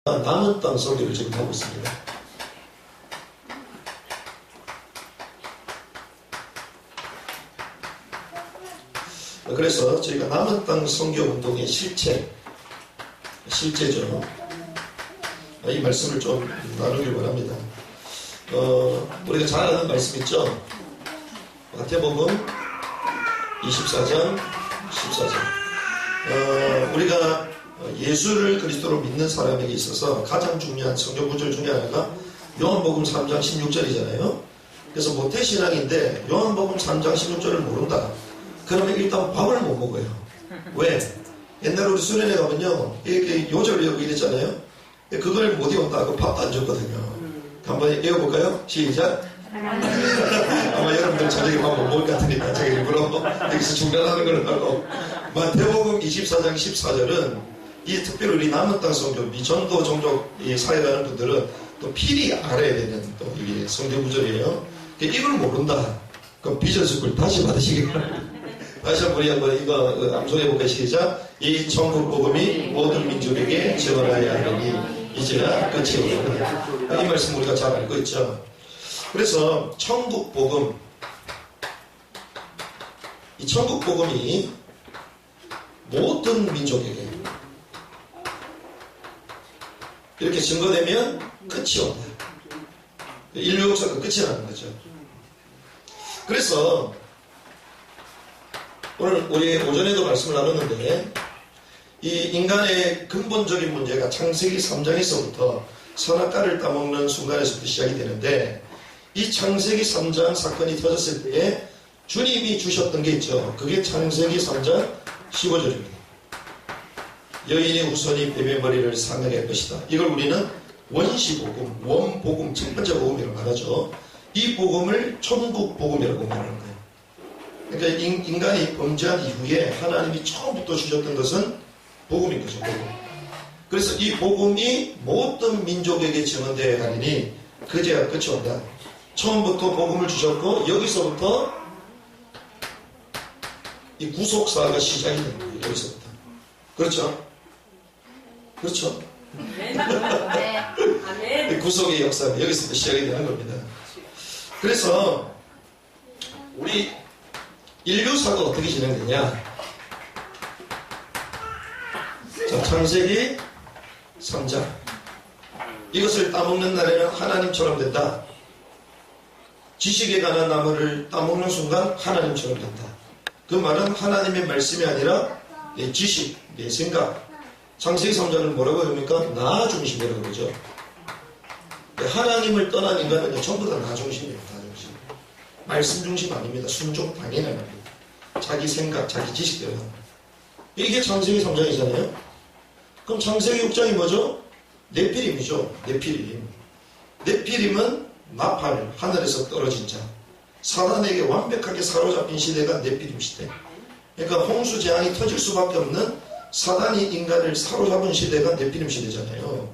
남은 땅 소개를 지금 하고 있습니다. 그래서 저희가 남은 땅 선교 운동의 실제죠. 이 말씀을 좀 나누길 원합니다. 우리가 잘 아는 말씀 있죠? 마태복음 24장 14절. 우리가 예수를 그리스도로 믿는 사람에게 있어서 가장 중요한 성경 구절 중에 하나가 요한복음 3장 16절이잖아요. 그래서 모태신앙인데 요한복음 3장 16절을 모른다. 그러면 일단 밥을 못 먹어요. 왜? 옛날에 우리 수련회 가면요, 이렇게 요절 외우고 이랬잖아요. 그걸 못 외운다고 밥도 안 줬거든요. 한번 외워볼까요? 시작. 아마 여러분들 저녁에 밥 못 먹을 것 같으니까 제가 일부러 여기서 중단하는 걸 하고. 마태복음 24장 14절은 이 특별히 우리 남은 땅 성교, 미전도 종족 사회 가는 분들은 또 필히 알아야 되는 또 이게 성경 구절이에요. 이걸 모른다. 그럼 비전스쿨 다시 받으시기 바랍니다. 다시 한번 우리 한번 이거 암송해볼까요? 시작. 이 천국 복음이 모든 민족에게 전하여야 하니 이제야 끝이 오리라. 이 말씀 우리가 잘 알고 있죠. 그래서 천국 복음, 이 천국 복음이 모든 민족에게 이렇게 증거되면 끝이 온다. 인류 역사가 끝이 나는 거죠. 그래서 오늘 우리 오전에도 말씀을 나눴는데 이 인간의 근본적인 문제가 창세기 3장에서부터 선악과를 따먹는 순간에서부터 시작이 되는데 이 창세기 3장 사건이 터졌을 때 주님이 주셨던 게 있죠. 그게 창세기 3장 15절입니다. 여인이 우선이 뱀의 머리를 상하게 할 것이다. 이걸 우리는 원시복음, 원복음, 첫 번째 복음이라고 말하죠. 이 복음을 천국 복음이라고 말하는 거예요. 그러니까 인간이 범죄한 이후에 하나님이 처음부터 주셨던 것은 복음인 거죠. 복음. 그래서 이 복음이 모든 민족에게 전원되어야 하니 그제야 끝이 온다. 처음부터 복음을 주셨고 여기서부터 이 구속사가 시작이 되는 거예요. 여기서부터. 그렇죠? 그렇죠? 아멘. 구속의 역사가 여기서부터 시작이 되는 겁니다. 그래서 우리 인류사가 어떻게 진행되냐? 자, 창세기 3장. 이것을 따먹는 날에는 하나님처럼 된다. 지식에 관한 나무를 따먹는 순간 하나님처럼 된다. 그 말은 하나님의 말씀이 아니라 내 지식, 내 생각. 창세기 3장을 뭐라고 합니까? 나 중심이라고 그러죠. 하나님을 떠난 인간은 전부 다 나 중심이에요. 나 중심. 말씀 중심 아닙니다. 순종 당연히 합니다. 자기 생각, 자기 지식대로 합니다. 이게 창세기 3장이잖아요. 그럼 창세기 6장이 뭐죠? 네피림이죠. 네피림. 네피림은 나팔, 하늘에서 떨어진 자. 사단에게 완벽하게 사로잡힌 시대가 네피림 시대. 그러니까 홍수 재앙이 터질 수밖에 없는 사단이 인간을 사로잡은 시대가 네피림 시대잖아요.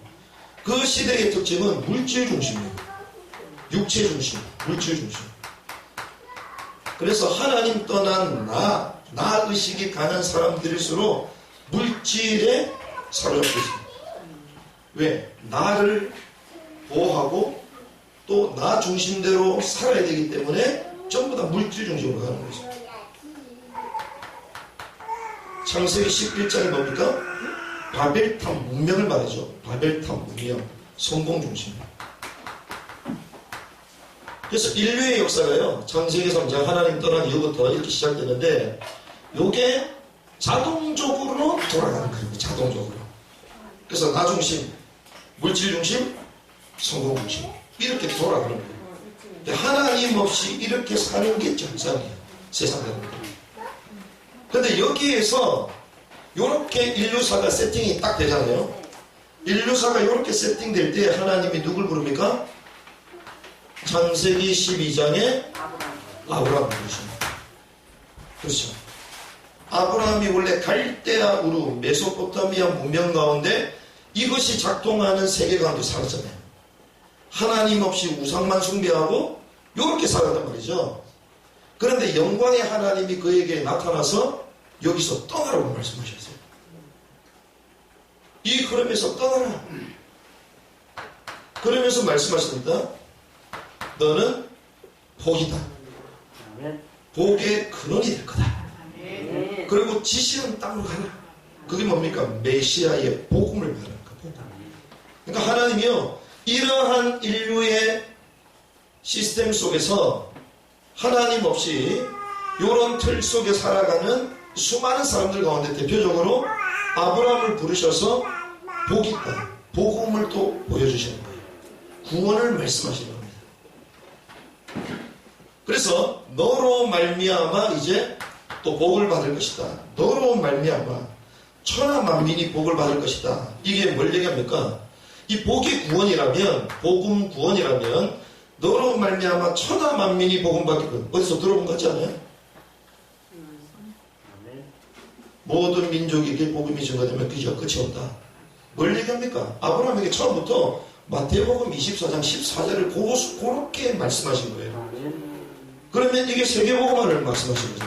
그 시대의 특징은 물질 중심이에요. 육체 중심, 물질 중심. 그래서 하나님 떠난 나 의식이 강한 사람들일수록 물질에 사로잡혀 있습니다. 왜? 나를 보호하고 또 나 중심대로 살아야 되기 때문에 전부 다 물질 중심으로 가는 거죠. 창세기 11장이 뭡니까? 바벨탑 문명을 말하죠. 바벨탑 문명, 성공 중심. 그래서 인류의 역사가요, 창세기 3장 하나님 떠난 이후부터 이렇게 시작되는데 이게 자동적으로 돌아가는 거예요. 자동적으로. 그래서 나 중심, 물질 중심, 성공 중심 이렇게 돌아가는 거예요. 하나님 없이 이렇게 사는 게 정상이에요. 세상 사는 거. 근데 여기에서 이렇게 인류사가 세팅이 딱 되잖아요. 인류사가 이렇게 세팅될 때 하나님이 누굴 부릅니까? 창세기 12장에 아브라함을 부르십니다. 그렇죠. 아브라함이 원래 갈대아 우루 메소포타미아 문명 가운데 이것이 작동하는 세계 가운데 살았잖아요. 하나님 없이 우상만 숭배하고 이렇게 살았단 말이죠. 그런데 영광의 하나님이 그에게 나타나서 여기서 떠나라고 말씀하셨어요. 이 흐름에서 떠나라. 그러면서 말씀하십니다. 너는 복이다. 복의 근원이 될 거다. 그리고 지시는 땅으로 가라. 그게 뭡니까? 메시아의 복음을 말하는 거예요. 그러니까 하나님이요, 이러한 인류의 시스템 속에서 하나님 없이 이런 틀 속에 살아가는 수많은 사람들 가운데 대표적으로 아브라함을 부르셔서 복이 있다. 복음을 또 보여주시는 거예요. 구원을 말씀하시는 겁니다. 그래서 너로 말미암아 이제 또 복을 받을 것이다. 너로 말미암아 천하 만민이 복을 받을 것이다. 이게 뭘 얘기합니까? 이 복의 구원이라면, 복음 구원이라면 너로 말미암아 천하 만민이 복음 받을 것. 어디서 들어본 거 같지 않아요? 모든 민족에게 복음이 증거되면 그저 끝이 없다. 뭘 얘기합니까? 아브라함에게 처음부터 마태복음 24장 14절을 그렇게 말씀하신 거예요. 그러면 이게 세계복음화를 말씀하신 거죠.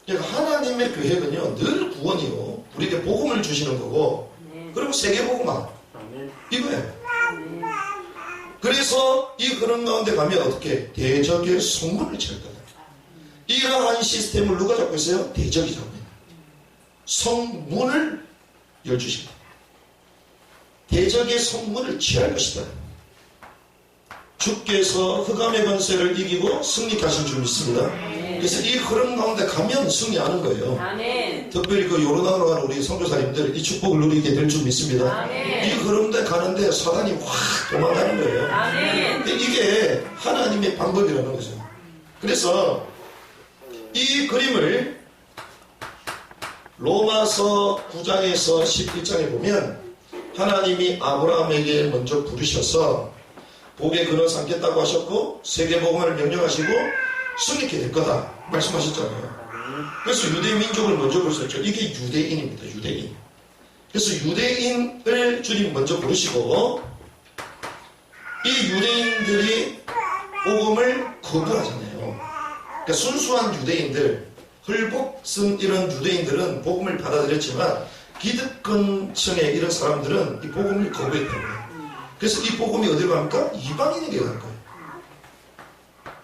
그러니까 하나님의 계획은요, 늘 구원이요, 우리에게 복음을 주시는 거고, 그리고 세계복음화 이거예요. 그래서 이 그런 가운데 가면 어떻게 대적의 성문을 칠 거다. 이러한 시스템을 누가 잡고 있어요? 대적이 잡고 있는 성문을 열주십니다. 대적의 성문을 취할 것이다. 주께서 흑암의 권세를 이기고 승리하신 줄 믿습니다. 그래서 이 흐름 가운데 가면 승리하는 거예요. 아멘. 특별히 그 요르단으로 가는 우리 선교사님들 이 축복을 누리게 될 줄 믿습니다. 아멘. 이 흐름대 가는데 사단이 확 도망가는 거예요. 아멘. 근데 이게 하나님의 방법이라는 거죠. 그래서 이 그림을 로마서 9장에서 11장에 보면 하나님이 아브라함에게 먼저 부르셔서 복의 근원 삼겠다고 하셨고 세계복음화를 명령하시고 승리케 될 거다 말씀하셨잖아요. 그래서 유대 민족을 먼저 부르셨죠. 이게 유대인입니다. 유대인. 그래서 유대인을 주님 먼저 부르시고 이 유대인들이 복음을 거부하잖아요. 그러니까 순수한 유대인들, 헐복슨 이런 유대인들은 복음을 받아들였지만 기득권층의 이런 사람들은 이 복음을 거부했다고요. 그래서 이 복음이 어디로 갑니까? 이방인에게 갈 거예요.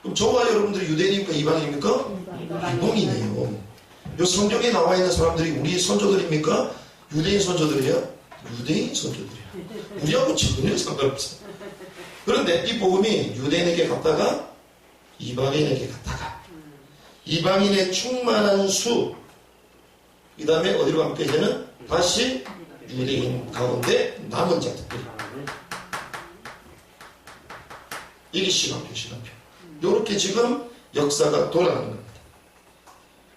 그럼 저와 여러분들이 유대인입니까? 이방인입니까? 이방인이에요. 이 성경에 나와 있는 사람들이 우리 선조들입니까? 유대인 선조들이야? 유대인 선조들이야. 우리하고 전혀 상관없어. 그런데 이 복음이 유대인에게 갔다가 이방인에게 갔다가 이방인의 충만한 수, 그 다음에 어디로 갑니까? 이제는 다시 유대인 가운데 남은 자들이. 이게 시간표. 이렇게 지금 역사가 돌아가는 겁니다.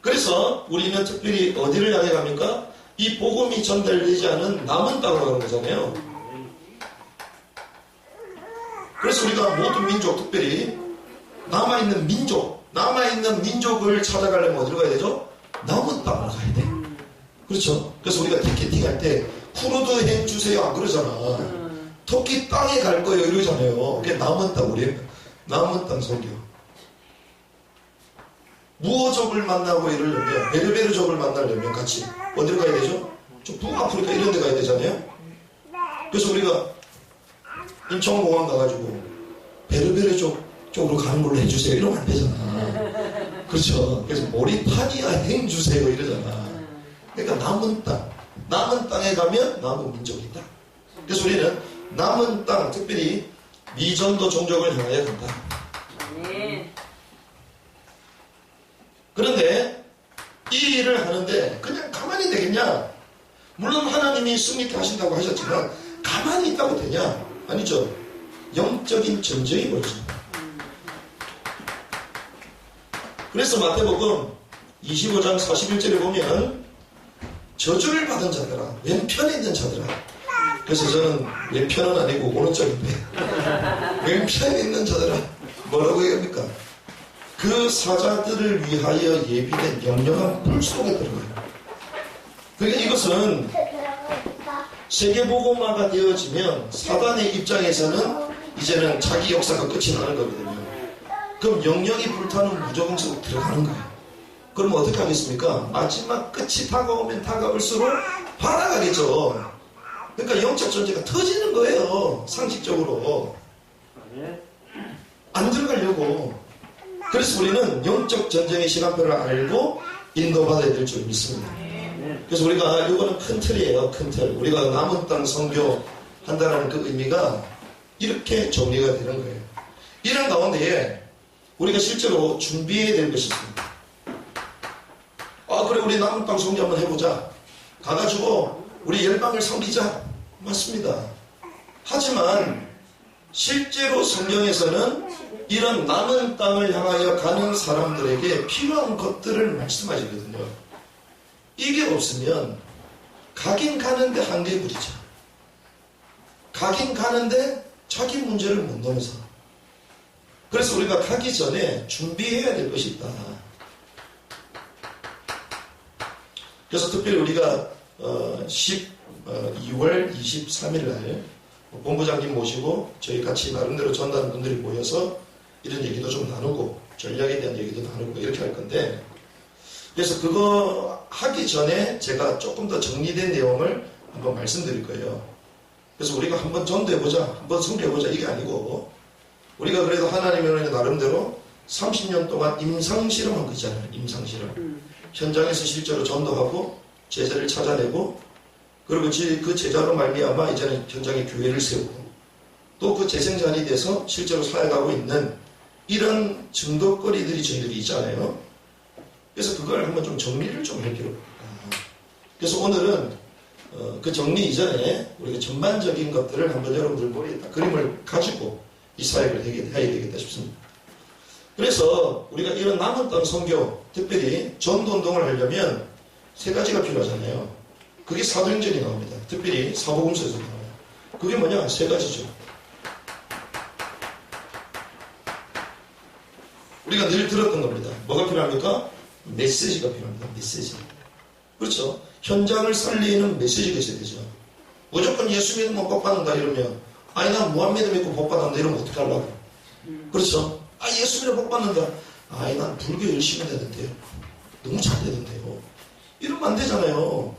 그래서 우리는 특별히 어디를 향해 갑니까? 이 복음이 전달되지 않은 남은 땅으로 가는 거잖아요. 그래서 우리가 모든 민족, 특별히 남아있는 민족을 찾아가려면 어디로 가야 되죠? 남은 땅으로 가야 돼. 그렇죠? 그래서 우리가 티켓팅 할 때 쿠르드 행 주세요 안 그러잖아. 터키 땅에 갈 거예요 이러잖아요. 그게 남은 땅, 우리 남은 땅 선교. 무어족을 만나고 이러려면, 베르베르족을 만나려면 같이 어디로 가야 되죠? 좀 북아프리카 이런 데 가야 되잖아요. 그래서 우리가 인천공항 가가지고 베르베르족 쪽으로 가는 걸로 해주세요 이러면 안 되잖아. 그렇죠? 그래서 모리타니아 행 주세요 이러잖아. 그러니까 남은 땅에 가면 남은 민족이 있다. 그래서 우리는 남은 땅, 특별히 미전도 종족을 향하여 간다. 그런데 이 일을 하는데 그냥 가만히 되겠냐? 물론 하나님이 승리케 하신다고 하셨지만 가만히 있다고 되냐? 아니죠. 영적인 전쟁이 벌어집니다. 그래서 마태복음 25장 41절에 보면 저주를 받은 자들아, 왼편에 있는 자들아. 그래서 저는 왼편은 아니고 오른쪽인데 왼편에 있는 자들아 뭐라고 얘기합니까? 그 사자들을 위하여 예비된 영영한 불 속에 들어가요. 그러니까 이것은 세계복음화가 되어지면 사단의 입장에서는 이제는 자기 역사가 끝이 나는 거거든요. 그럼 영영이 불타는 무적응 속에 들어가는 거예요. 그럼 어떻게 하겠습니까? 마지막 끝이 다가오면 다가올수록 받아가겠죠. 그러니까 영적 존재가 터지는 거예요. 상식적으로. 안 들어가려고. 그래서 우리는 영적 전쟁의 시간표를 알고 인도받아야 될 줄 믿습니다. 그래서 우리가 이거는 큰 틀이에요. 큰 틀. 우리가 남은 땅 선교 한다는 그 의미가 이렇게 정리가 되는 거예요. 이런 가운데에 우리가 실제로 준비해야 될 것이 있습니다. 그래 우리 남은 땅 선교 한번 해보자. 가가지고 우리 열방을 섬기자. 맞습니다. 하지만 실제로 성경에서는 이런 남은 땅을 향하여 가는 사람들에게 필요한 것들을 말씀하시거든요. 이게 없으면 가긴 가는데 한계에 부딪혀. 가긴 가는데 자기 문제를 못 넘어서. 그래서 우리가 가기 전에 준비해야 될 것이 있다. 그래서 특별히 우리가 2월 23일 날 본부장님 모시고 저희 같이 나름대로 전다는 분들이 모여서 이런 얘기도 좀 나누고 전략에 대한 얘기도 나누고 이렇게 할 건데, 그래서 그거 하기 전에 제가 조금 더 정리된 내용을 한번 말씀드릴 거예요. 그래서 우리가 한번 전도해보자, 한번 선교해보자 이게 아니고, 우리가 그래도 하나님의 나름대로 30년 동안 임상실험한 거 있잖아요. 임상실험. 현장에서 실제로 전도하고 제자를 찾아내고, 그리고 그 제자로 말미암아 이제는 현장에 교회를 세우고, 또 그 재생산이 돼서 실제로 사역하고 있는 이런 증거거리들이 저희들이 있잖아요. 그래서 그걸 한번 좀 정리를 좀 할 필요가 있다. 그래서 오늘은 그 정리 이전에 우리가 전반적인 것들을 한번 여러분들 머리에 딱 그림을 가지고 이 사역을 해야 되겠다 싶습니다. 그래서 우리가 이런 남은 땅 선교, 특별히 전도운동을 하려면 세 가지가 필요하잖아요. 그게 사도행전이 나옵니다. 특별히 사복음서에서 나와요. 그게 뭐냐? 세 가지죠. 우리가 늘 들었던 겁니다. 뭐가 필요합니까? 메시지가 필요합니다. 메시지. 그렇죠. 현장을 살리는 메시지가 있어야 되죠. 무조건 예수 믿으면 복 받는다 이러면, 아니 난 무함미드 믿고 복 받는다 이러면 어떻게 하려고. 그렇죠. 예수 믿으면 복 받는다. 아니 난 불교 열심히 되는데요. 너무 잘 되는데요. 이러면 안 되잖아요.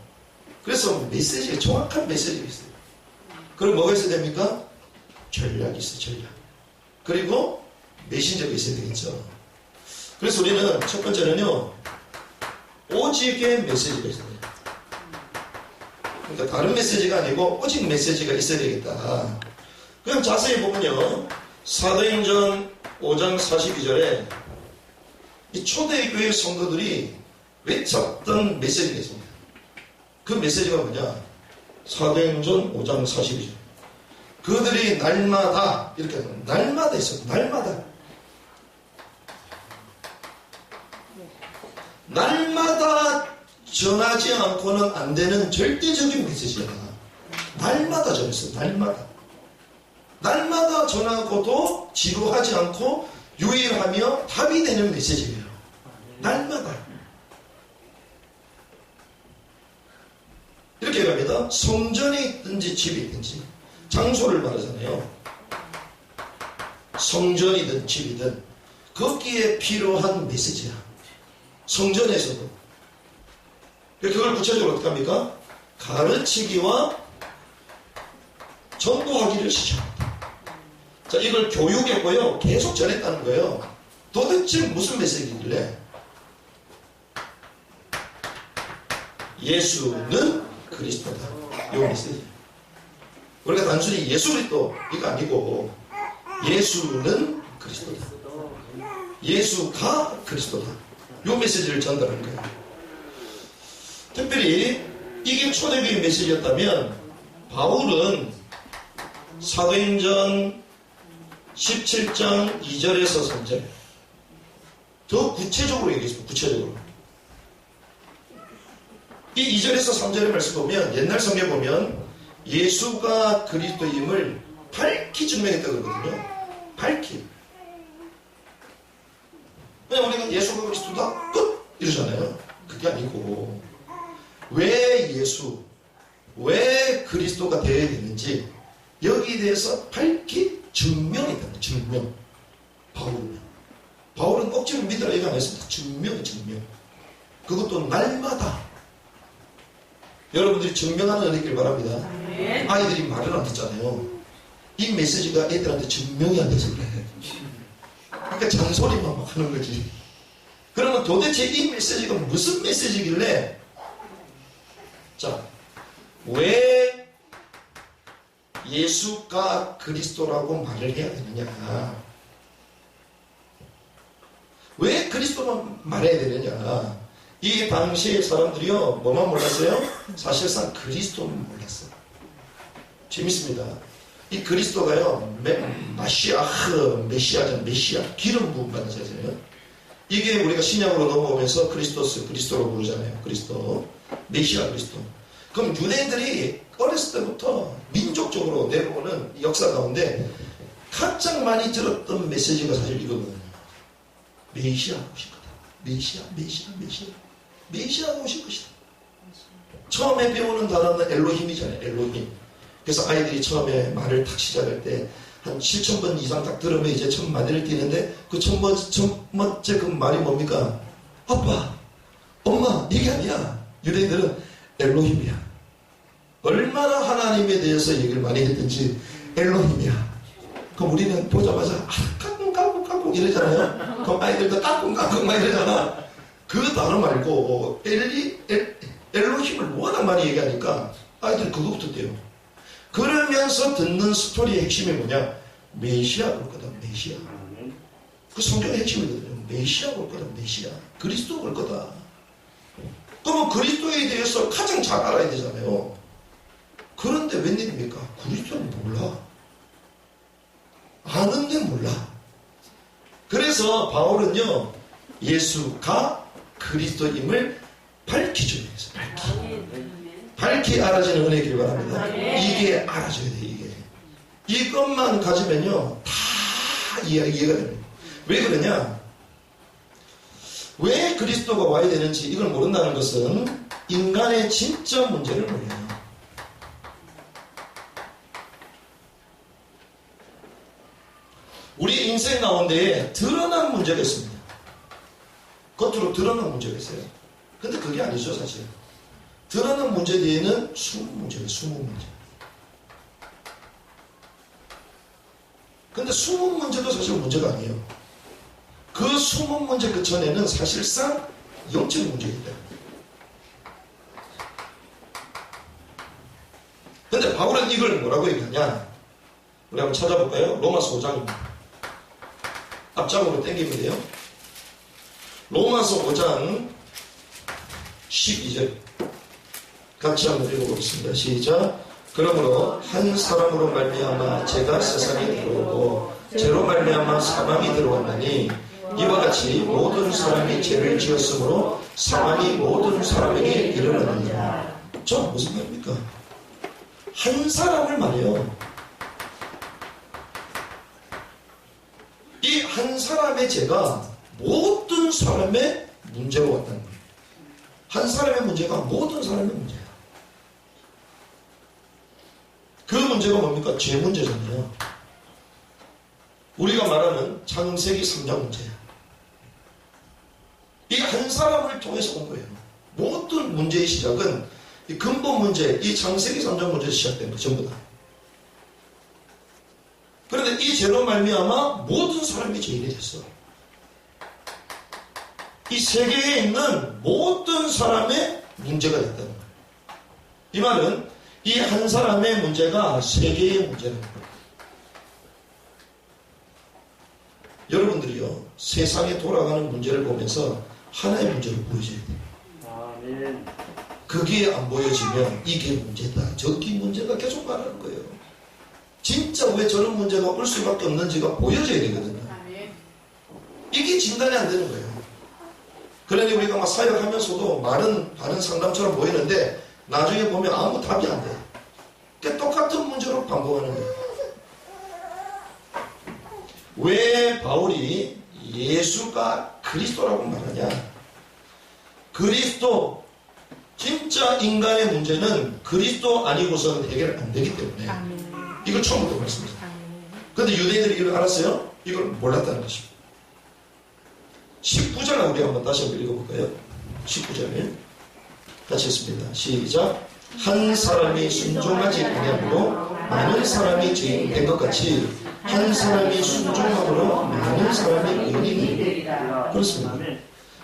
그래서 메시지가, 정확한 메시지가 있어요. 그럼 뭐가 있어야 됩니까? 전략이 있어요. 전략. 그리고 메신저가 있어야 되겠죠. 그래서 우리는 첫 번째는요, 오직의 메시지가 있어야 돼요. 그러니까 다른 메시지가 아니고 오직 메시지가 있어야 되겠다. 그럼 자세히 보면요, 사도행전 5장 42절에 이 초대교회 성도들이 외쳤던 메시지가 있습니다. 그 메시지가 뭐냐? 사도행전 5장 42절. 그들이 날마다, 이렇게 하면 날마다 있어요. 날마다. 날마다 전하지 않고는 안 되는 절대적인 메시지야. 날마다 전했어. 날마다. 날마다 전하고도 지루하지 않고 유일하며 답이 되는 메시지예요. 날마다. 이렇게 갑니다. 성전에 있든지 집에 있든지 장소를 말하잖아요. 성전이든 집이든 거기에 필요한 메시지야. 성전에서도. 그걸 구체적으로 어떻게 합니까? 가르치기와 전도하기를 시작합니다. 자, 이걸 교육했고요. 계속 전했다는 거예요. 도대체 무슨 메시지길래? 예수는 그리스도다. 이 메시지. 우리가 단순히 예수 그리스도 이거 아니고 예수는 그리스도다. 예수가 그리스도다. 이 메시지를 전달하는 거예요. 특별히 이게 초대교회 메시지였다면 바울은 사도행전 17장 2절에서 3절 더 구체적으로 얘기했습니다. 구체적으로. 이 2절에서 3절의 말씀 보면 옛날 성경 보면 예수가 그리스도임을 밝히 증명했다고 그러거든요. 밝히. 그냥 우리가 예수가 그리스도다 끝 이러잖아요. 그게 아니고 왜 예수, 왜 그리스도가 되어야 되는지 여기에 대해서 밝히 증명했다. 증명. 바울은 억지로 믿으라 얘기 안 했습니다. 증명. 그것도 날마다. 여러분들이 증명하는 은혜길 바랍니다. 아이들이 말을 안 듣잖아요. 이 메시지가 애들한테 증명이 안 돼서 그래. 그러니까 잔소리만 막 하는 거지. 그러면 도대체 이 메시지가 무슨 메시지길래, 자, 왜 예수가 그리스도라고 말을 해야 되느냐? 왜 그리스도만 말해야 되느냐? 이 당시의 사람들이요, 뭐만 몰랐어요? 사실상 그리스도만 몰랐어요. 재밌습니다. 이 그리스도가요, 메시아, 기름 부음 받는 자잖아요. 이게 우리가 신약으로 넘어오면서 그리스도로 부르잖아요. 그리스도, 메시아 그리스도. 그럼 유대인들이 어렸을 때부터 민족적으로 내려오는 역사 가운데 가장 많이 들었던 메시지가 사실 이거거든요. 메시아가 오실 거다. 메시아가 오실 것이다. 처음에 배우는 단어는 엘로힘이잖아요. 엘로힘. 그래서 아이들이 처음에 말을 탁 시작할 때 한 7,000번 이상 딱 들으면 이제 첫 마디를 띄는데 그 첫 번째 그 말이 뭡니까? 아빠, 엄마, 이게 아니야. 유대인들은 엘로힘이야. 얼마나 하나님에 대해서 얘기를 많이 했든지 엘로힘이야. 그럼 우리는 보자마자 까꿍 이러잖아요. 그럼 아이들도 까꿍 막 이러잖아. 그 단어 말고 엘로힘을 워낙 많이 얘기하니까 아이들이 그거부터 떼요. 그러면서 듣는 스토리의 핵심이 뭐냐? 메시아가 올 거다. 메시아. 그 성경의 핵심이거든요. 메시아가 올 거다. 메시아. 그리스도가 올 거다. 그러면 그리스도에 대해서 가장 잘 알아야 되잖아요. 그런데 웬일입니까? 그리스도는 몰라. 아는데 몰라. 그래서 바울은요, 예수가 그리스도임을 밝히죠. 밝히 알아지는 은혜기를 바랍니다. 이게 알아져야 돼, 이게. 이것만 가지면요, 다 이해가 됩니다. 왜 그러냐? 왜 그리스도가 와야 되는지 이걸 모른다는 것은 인간의 진짜 문제를 몰라요. 우리 인생 가운데 드러난 문제가 있습니다. 겉으로 드러난 문제가 있어요. 근데 그게 아니죠, 사실. 드러난 문제 뒤에는 숨은 문제예요, 숨은 문제. 근데 숨은 문제도 사실 문제가 아니에요. 그 숨은 문제 그 전에는 사실상 영적인 문제이기 때문에. 근데 바울은 이걸 뭐라고 얘기하냐? 우리 한번 찾아볼까요? 로마서 5장입니다. 앞장으로 땡기면 돼요. 로마서 5장 12절. 같이 한번 읽어보겠습니다. 시작. 그러므로 한 사람으로 말미암아 죄가 세상에 들어오고 죄로 말미암아 사망이 들어왔나니 이와 같이 모든 사람이 죄를 지었으므로 사망이 모든 사람에게 이르렀느니라. 저 무슨 말입니까? 한 사람을 말해요. 이 한 사람의 죄가 모든 사람의 문제로 왔다는 거예요. 한 사람의 문제가 모든 사람의 문제야. 그 문제가 뭡니까? 죄 문제잖아요. 우리가 말하는 창세기 3장 문제야. 이 한 사람을 통해서 온 거예요. 모든 문제의 시작은 이 근본 문제, 이 창세기 3장 문제에서 시작된 거 전부 다. 그런데 이 죄로 말미암아 모든 사람이 죄인이 됐어. 이 세계에 있는 모든 사람의 문제가 됐다는 거예요. 이 말은 이 한 사람의 문제가 세계의 문제라는 거예요. 여러분들이요, 세상에 돌아가는 문제를 보면서 하나의 문제로 보여줘야 돼요. 아멘. 그게 안 보여지면 이게 문제다, 저기 문제가 계속 말하는 거예요. 진짜 왜 저런 문제가 올 수밖에 없는지가 보여져야 되거든요. 이게 진단이 안 되는 거예요. 그러니 우리가 막 사역하면서도 많은 상담처럼 보이는데 나중에 보면 아무 답이 안 돼. 그러니까 똑같은 문제로 반복하는 거예요. 왜 바울이 예수가 그리스도라고 말하냐? 그리스도, 진짜 인간의 문제는 그리스도 아니고서는 해결 안 되기 때문에 이걸 처음부터 말씀드립니다. 그런데 유대인들이 이걸 알았어요? 이걸 몰랐다는 것입니다. 19절 우리 한번 다시 한번 읽어볼까요? 19절 같이 했습니다. 시작. 한 사람이 순종하지 아니함으로 많은 사람이 죄인 된 것 같이 한 사람이 순종함으로 많은 사람이 의인이 되리라. 그렇습니다.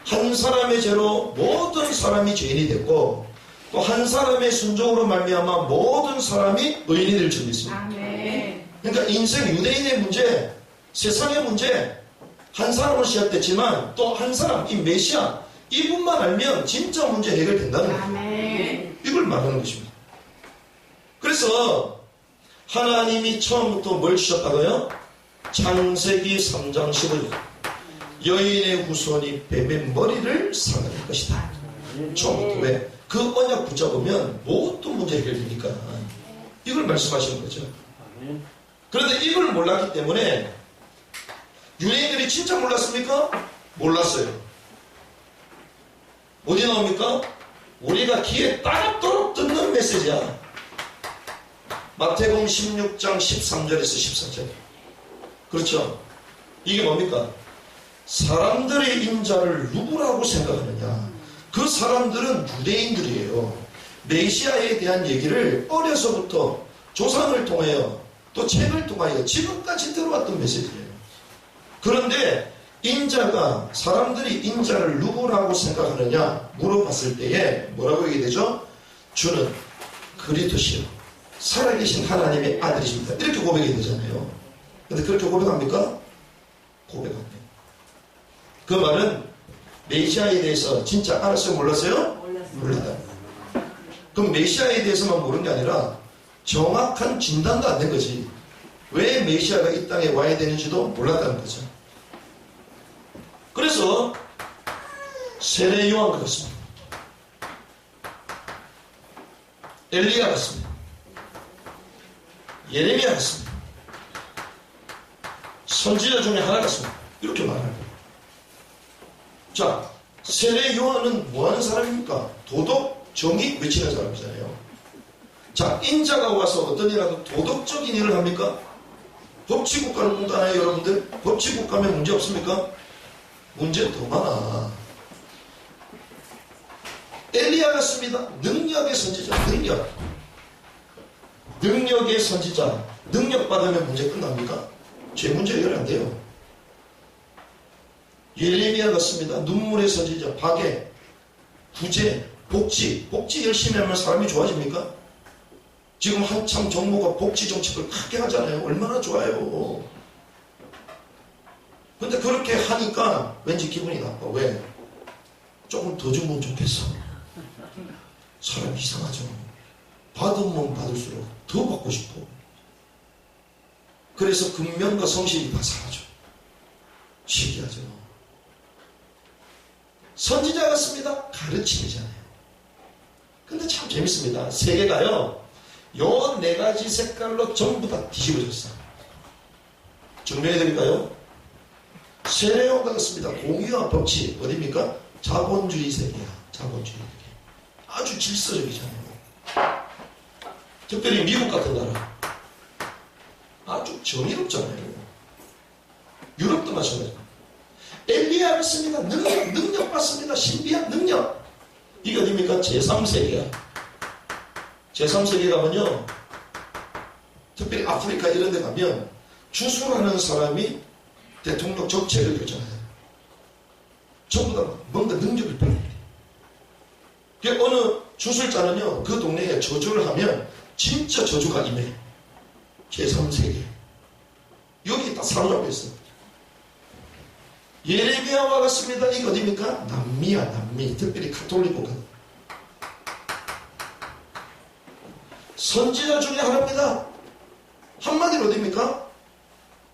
한 사람의 죄로 모든 사람이 죄인이 됐고 또 한 사람의 순종으로 말미암아 모든 사람이 의인이 될 줄 믿습니다. 그러니까 인생 유대인의 문제, 세상의 문제 한 사람으로 시작됐지만 또 한 사람, 이 메시아 이분만 알면 진짜 문제 해결된다는 거예요. 이걸 말하는 것입니다. 그래서 하나님이 처음부터 뭘 주셨다고요? 창세기 3장 15절 여인의 후손이 뱀의 머리를 상할 것이다. 처음부터 왜? 그 언약 붙잡으면 모든 문제 해결되니까 이걸 말씀하시는 거죠. 그런데 이걸 몰랐기 때문에 유대인들이 진짜 몰랐습니까? 몰랐어요. 어디 나옵니까? 우리가 귀에 따갑도록 듣는 메시지야. 마태복음 16장 13절에서 14절. 그렇죠? 이게 뭡니까? 사람들의 인자를 누구라고 생각하느냐? 그 사람들은 유대인들이에요. 메시아에 대한 얘기를 어려서부터 조상을 통하여 또 책을 통하여 지금까지 들어왔던 메시지예요. 그런데 인자가 사람들이 인자를 누구라고 생각하느냐 물어봤을 때에 뭐라고 얘기되죠? 주는 그리스도시요 살아계신 하나님의 아들이십니다. 이렇게 고백이 되잖아요. 근데 그렇게 고백합니까? 고백합니다. 그 말은 메시아에 대해서 진짜 알았어요? 몰랐어요? 몰랐다. 그럼 메시아에 대해서만 모르는 게 아니라 정확한 진단도 안 된 거지. 왜 메시아가 이 땅에 와야 되는지도 몰랐다는 거죠. 그래서 세례 요한 같습니다. 엘리야 같습니다. 예레미야 같습니다. 선지자 중에 하나 같습니다. 이렇게 말하는 거예요. 자, 세례 요한은 뭐 하는 사람입니까? 도덕, 정의 외치는 사람이잖아요. 자, 인자가 와서 어떤 일하든 도덕적인 일을 합니까? 법치국가를 공단하요 여러분들? 법치국가면 문제 없습니까? 문제 더 많아. 엘리야 같습니다. 능력의 선지자, 능력의 선지자. 능력 받으면 문제 끝납니까? 죄 문제 해결 안 돼요. 예레미야 같습니다. 눈물의 선지자, 박애, 구제, 복지 열심히 하면 사람이 좋아집니까? 지금 한참 정부가 복지 정책을 크게 하잖아요. 얼마나 좋아요. 근데 그렇게 하니까 왠지 기분이 나빠. 왜? 조금 더 주면 좋겠어. 사람 이상하죠. 받으면 받을수록 더 받고 싶어. 그래서 근면과 성실이 다 사라져. 신기하죠. 선지자 같습니다. 가르치잖아요. 근데 참 재밌습니다. 세계가요. 요 네 가지 색깔로 전부 다 뒤집어졌어. 증명해드릴까요? 세례요한 같습니다. 공의와 법치 어디입니까? 자본주의 세계야. 자본주의 세계. 아주 질서적이잖아요. 특별히 미국 같은 나라 아주 정의롭잖아요. 유럽도 마찬가지입니다. 엘리야 믿습니다. 능력 받습니다. 신비한 능력. 이게 어디입니까? 제3세계야. 제3세계 가면요, 특별히 아프리카 이런 데 가면 주술하는 사람이 대통령 정책을 결정해요. 전부 다 뭔가 능력을 발휘해요. 어느 주술자는요, 그 동네에 저주를 하면 진짜 저주가 임해. 제3세계. 여기 딱 사로잡혀 있어요. 예레미야와 같습니다. 이게 어디입니까? 남미야, 남미. 특별히 가톨릭 국가. 선지자 중에 하나입니다. 한마디로 어디입니까?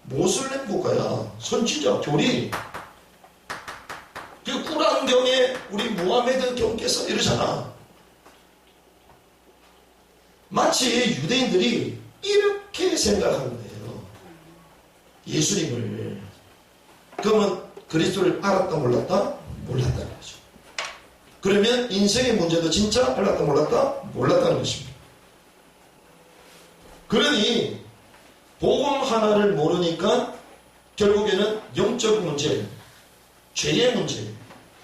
모슬렘 국가야. 선지자, 교리. 그 꾸란경에 우리 무하메드 경께서 이러잖아. 마치 유대인들이 이렇게 생각하는 거예요. 예수님을. 그러면 그리스도를 알았다 몰랐다? 몰랐다는 거죠. 그러면 인생의 문제도 진짜 알았다 몰랐다? 몰랐다는 것입니다. 그러니 복음 하나를 모르니까 결국에는 영적 문제, 죄의 문제,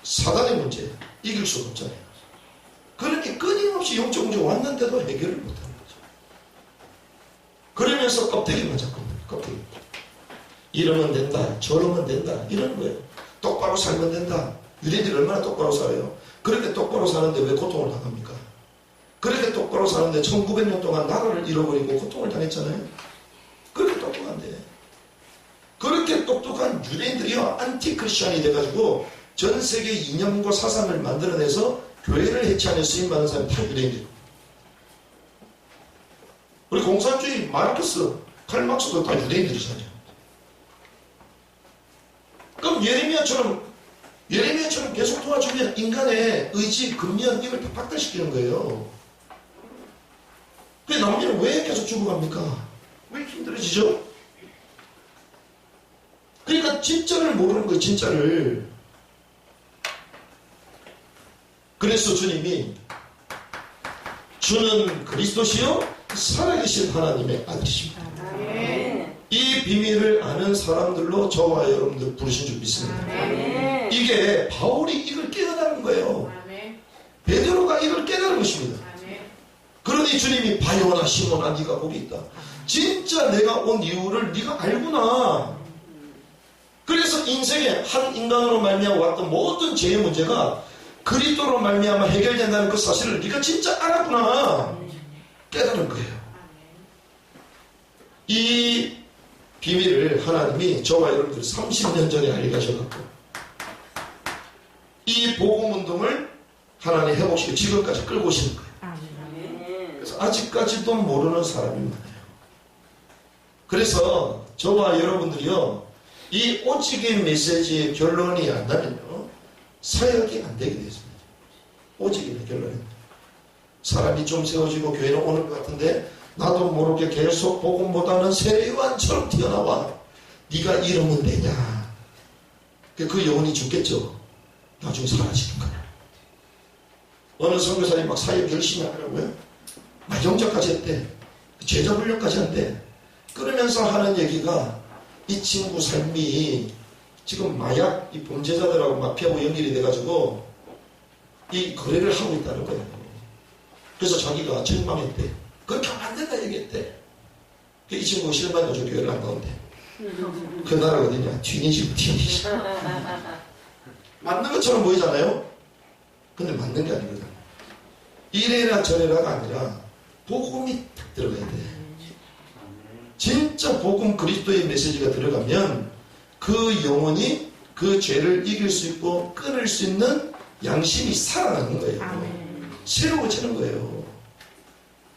사단의 문제 이길 수가 없잖아요. 그렇게 끊임없이 영적 문제가 왔는데도 해결을 못하는 거죠. 그러면서 껍데기만 잡고 있는 거예요. 껍데기. 이러면 된다, 저러면 된다, 이러는 거예요. 똑바로 살면 된다. 유대인들이 얼마나 똑바로 살아요. 그렇게 똑바로 사는데 왜 고통을 당합니까? 그렇게 똑바로 사는데 1900년 동안 나라를 잃어버리고 고통을 당했잖아요. 그렇게 똑똑한데. 그렇게 똑똑한 유대인들이요, 안티크리스천이 돼가지고 전 세계 이념과 사상을 만들어내서 교회를 해체하는 쓰임받는 사람이 다 유대인들. 우리 공산주의 마르크스, 칼막스도 다 유대인들이잖아요. 그럼 예레미야처럼 계속 도와주면 인간의 의지, 금년 이걸 다 박탈시키는 거예요. 근데 나머지는 왜 계속 죽어갑니까? 왜 힘들어지죠? 그러니까 진짜를 모르는 거예요, 진짜를. 그래서 주님이 주는 그리스도시요 살아계신 하나님의 아들이십니다. 이 비밀을 아는 사람들로 저와 여러분들 부르신 줄 믿습니다. 이게 바울이 이걸 깨달은 거예요. 베드로가 이걸 깨달은 것입니다. 그러니 주님이 바요나 시몬아 네가 거기 있다. 진짜 내가 온 이유를 네가 알구나. 그래서 인생에 한 인간으로 말미암아 왔던 모든 죄의 문제가 그리스도로 말미암아 해결된다는 그 사실을 네가 진짜 알았구나. 깨달은 거예요. 이 비밀을 하나님이 저와 여러분들 30년 전에 알려가셔갖고 이 복음운동을 하나님 회복시키고 지금까지 끌고 오시는 거예요. 그래서 아직까지도 모르는 사람이 많아요. 그래서 저와 여러분들이요, 이 오직의 메시지의 결론이 안 나면요, 사역이 안 되게 되어 있습니다. 오직의 결론입니다. 사람이 좀 세워지고 교회는 오는 것 같은데 나도 모르게 계속 복음보다는 세례요한처럼 튀어나와. 네가 이러면 되냐. 그 영혼이 죽겠죠. 나중에 사라지는 거야. 어느 선교사님 막 사역 열심히 하더라고요. 마경자까지 했대. 제자 훈련까지 한대. 그러면서 하는 얘기가 이 친구 삶이 지금 마약 이 범죄자들하고 마피아하고 연결이 돼가지고 이 거래를 하고 있다는 거예요. 그래서 자기가 절망했대. 그렇게 하면 안 된다 얘기했대. 이 친구가 실망해서 교회를 안 가운데. 그 나라 어디냐? 튀니시. 맞는 것처럼 보이잖아요? 근데 맞는 게 아니거든. 이래라 저래라가 아니라 복음이 딱 들어가야 돼. 진짜 복음 그리스도의 메시지가 들어가면 그 영혼이 그 죄를 이길 수 있고 끊을 수 있는 양심이 살아나는 거예요. 새로워지는 거예요.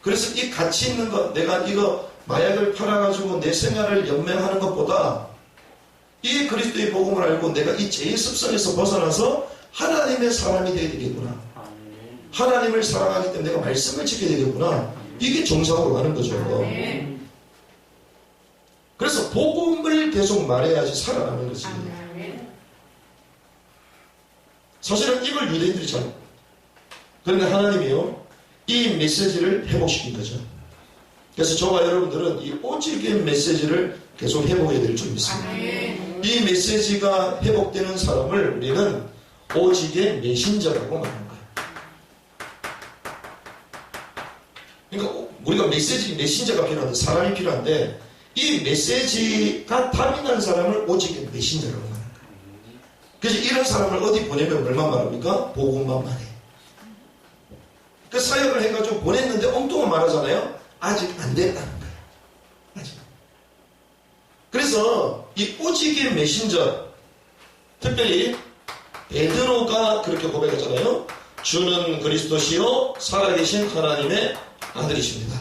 그래서 이 가치 있는 것, 내가 이거 마약을 팔아가지고 내 생활을 연명하는 것보다 이 그리스도의 복음을 알고 내가 이 죄의 습성에서 벗어나서 하나님의 사람이 되어야 되겠구나. 하나님을 사랑하기 때문에 내가 말씀을 지켜야 되겠구나. 이게 정상으로 가는 거죠. 그래서 복음을 계속 말해야지 살아나는 거지. 사실은 이걸 유대인들이 잘. 그런데 하나님이요, 이 메시지를 회복시킨 거죠. 그래서 저와 여러분들은 이 오직의 메시지를 계속 회복해야 될 줄 믿습니다. 이 메시지가 회복되는 사람을 우리는 오직의 메신저라고 말하는 거예요. 그러니까 우리가 메신저가 필요한데, 사람이 필요한데, 이 메시지가 답이 난 사람을 오직의 메신저라고 말하는 거예요. 그래서 이런 사람을 어디 보내면 얼마나 말합니까? 복음만 말해. 그 사역을 해가지고 보냈는데 엉뚱한 말하잖아요. 아직 안 됐다는 거예요. 아직. 그래서 이 오직의 메신저, 특별히 베드로가 그렇게 고백했잖아요. 주는 그리스도시요 살아계신 하나님의 아들이십니다.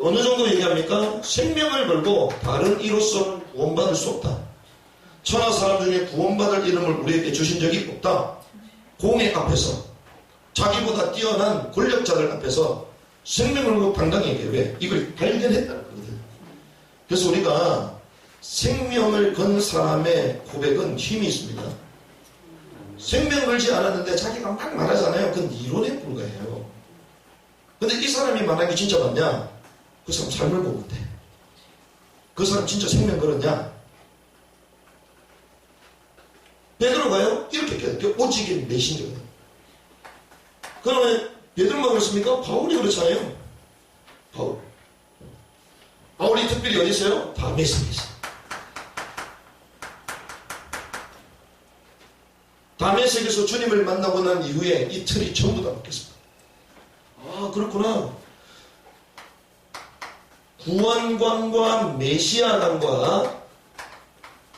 어느 정도 얘기합니까? 생명을 걸고 다른 이로서 구원받을 수 없다. 천하 사람 중에 구원받을 이름을 우리에게 주신 적이 없다. 공의 앞에서, 자기보다 뛰어난 권력자들 앞에서 생명을 걸고 당당히 얘기해. 왜? 이걸 발견했다는 거거든. 그래서 우리가 생명을 건 사람의 고백은 힘이 있습니다. 생명 걸지 않았는데 자기가 막 말하잖아요. 그건 이론에 불과해요. 근데 이 사람이 말한 게 진짜 맞냐? 그 사람 삶을 보면 돼. 그 사람 진짜 생명 걸었냐? 베드로가요? 이렇게 깨요. 오직의 메신저거든. 그러면 베드로가 그렇습니까? 바울이 그렇잖아요. 바울이 특별히 어디 있어요? 다메섹에 있어요. 다메섹에서 주님을 만나고 난 이후에 이 틀이 전부 다 바뀌었습니다. 아, 그렇구나. 구원관과 메시아관과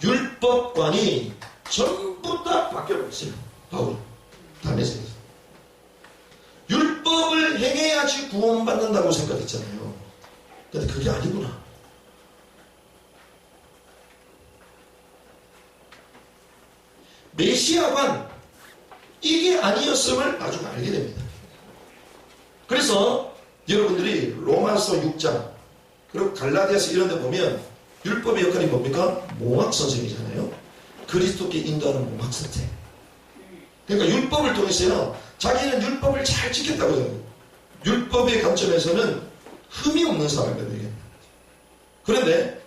율법관이 전부 다 바뀌어버렸어요. 바울 다메섹에서. 율법을 행해야지 구원받는다고 생각했잖아요. 근데 그게 아니구나. 메시아관, 이게 아니었음을 나중에 알게 됩니다. 그래서 여러분들이 로마서 6장 그리고 갈라디아서 이런 데 보면 율법의 역할이 뭡니까? 몽학 선생이잖아요. 그리스도께 인도하는 몽학 선생. 그러니까 율법을 통해서요, 자기는 율법을 잘 지켰다고 생각해요. 율법의 관점에서는 흠이 없는 사람이거든요. 그런데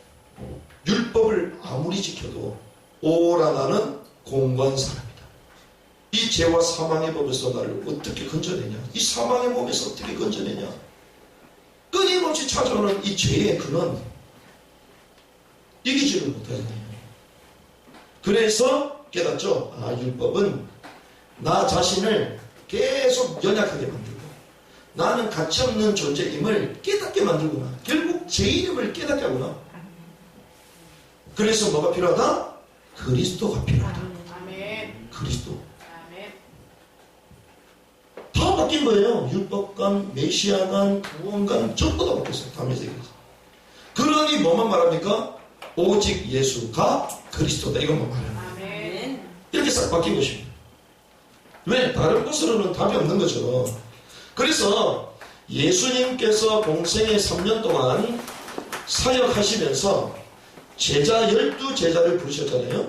율법을 아무리 지켜도 오라나는 공고한 사람이다. 이 죄와 사망의 법에서 나를 어떻게 건져내냐? 이 사망의 몸에서 어떻게 건져내냐? 끊임없이 찾아오는 이 죄의 근원, 이기지를 못하잖아요. 그래서 깨닫죠. 아, 율법은 나 자신을 계속 연약하게 만들고 나는 가치없는 존재임을 깨닫게 만들구나. 결국 제 이름을 깨닫게 하구나. 그래서 뭐가 필요하다? 그리스도가 필요하다. 아멘. 그리스도. 아멘. 다 바뀐 거예요. 율법관, 메시아관, 구원관 전부 다 바뀌었어요. 다메섹에서. 그러니 뭐만 말합니까? 오직 예수가 그리스도다. 이것만 말해요. 아멘. 이렇게 싹 바뀐 것입니다. 왜? 다른 것으로는 답이 없는 거죠. 그래서 예수님께서 공생의 3년 동안 사역하시면서 제자 12제자를 부르셨잖아요.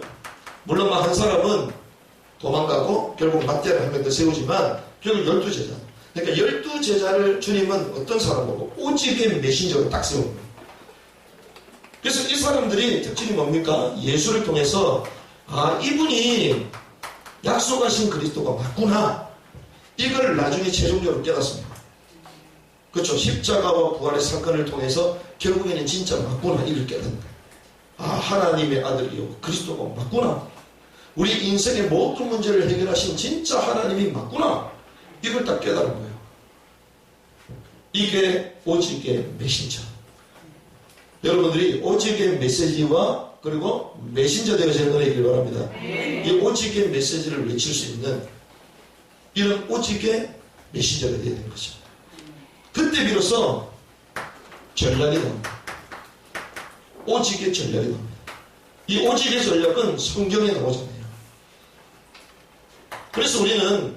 물론 한 사람은 도망가고 결국 막대를 한 명 더 세우지만 결국 12제자. 그러니까 12제자를 주님은 어떤 사람으로 오직의 메신저로 딱 세운 거예요. 그래서 이 사람들이 특징이 뭡니까? 예수를 통해서 아, 이분이 약속하신 그리스도가 맞구나. 이걸 나중에 최종적으로 깨닫습니다. 그렇죠. 십자가와 부활의 사건을 통해서 결국에는 진짜 맞구나. 이걸 깨닫는 거예요. 아, 하나님의 아들이요 그리스도가 맞구나. 우리 인생의 모든 문제를 해결하신 진짜 하나님이 맞구나. 이걸 딱 깨달은 거예요. 이게 오직의 메신저. 여러분들이 오직의 메시지와 그리고 메신저 되어서 연결하길 바랍니다. 이 오직의 메시지를 외칠 수 있는 이런 오직의 메신저가 되어야 되는 거죠. 그때 비로소 전략이 나옵니다. 오직의 전략이 나옵니다. 이 오직의 전략은 성경에 나오잖아요. 그래서 우리는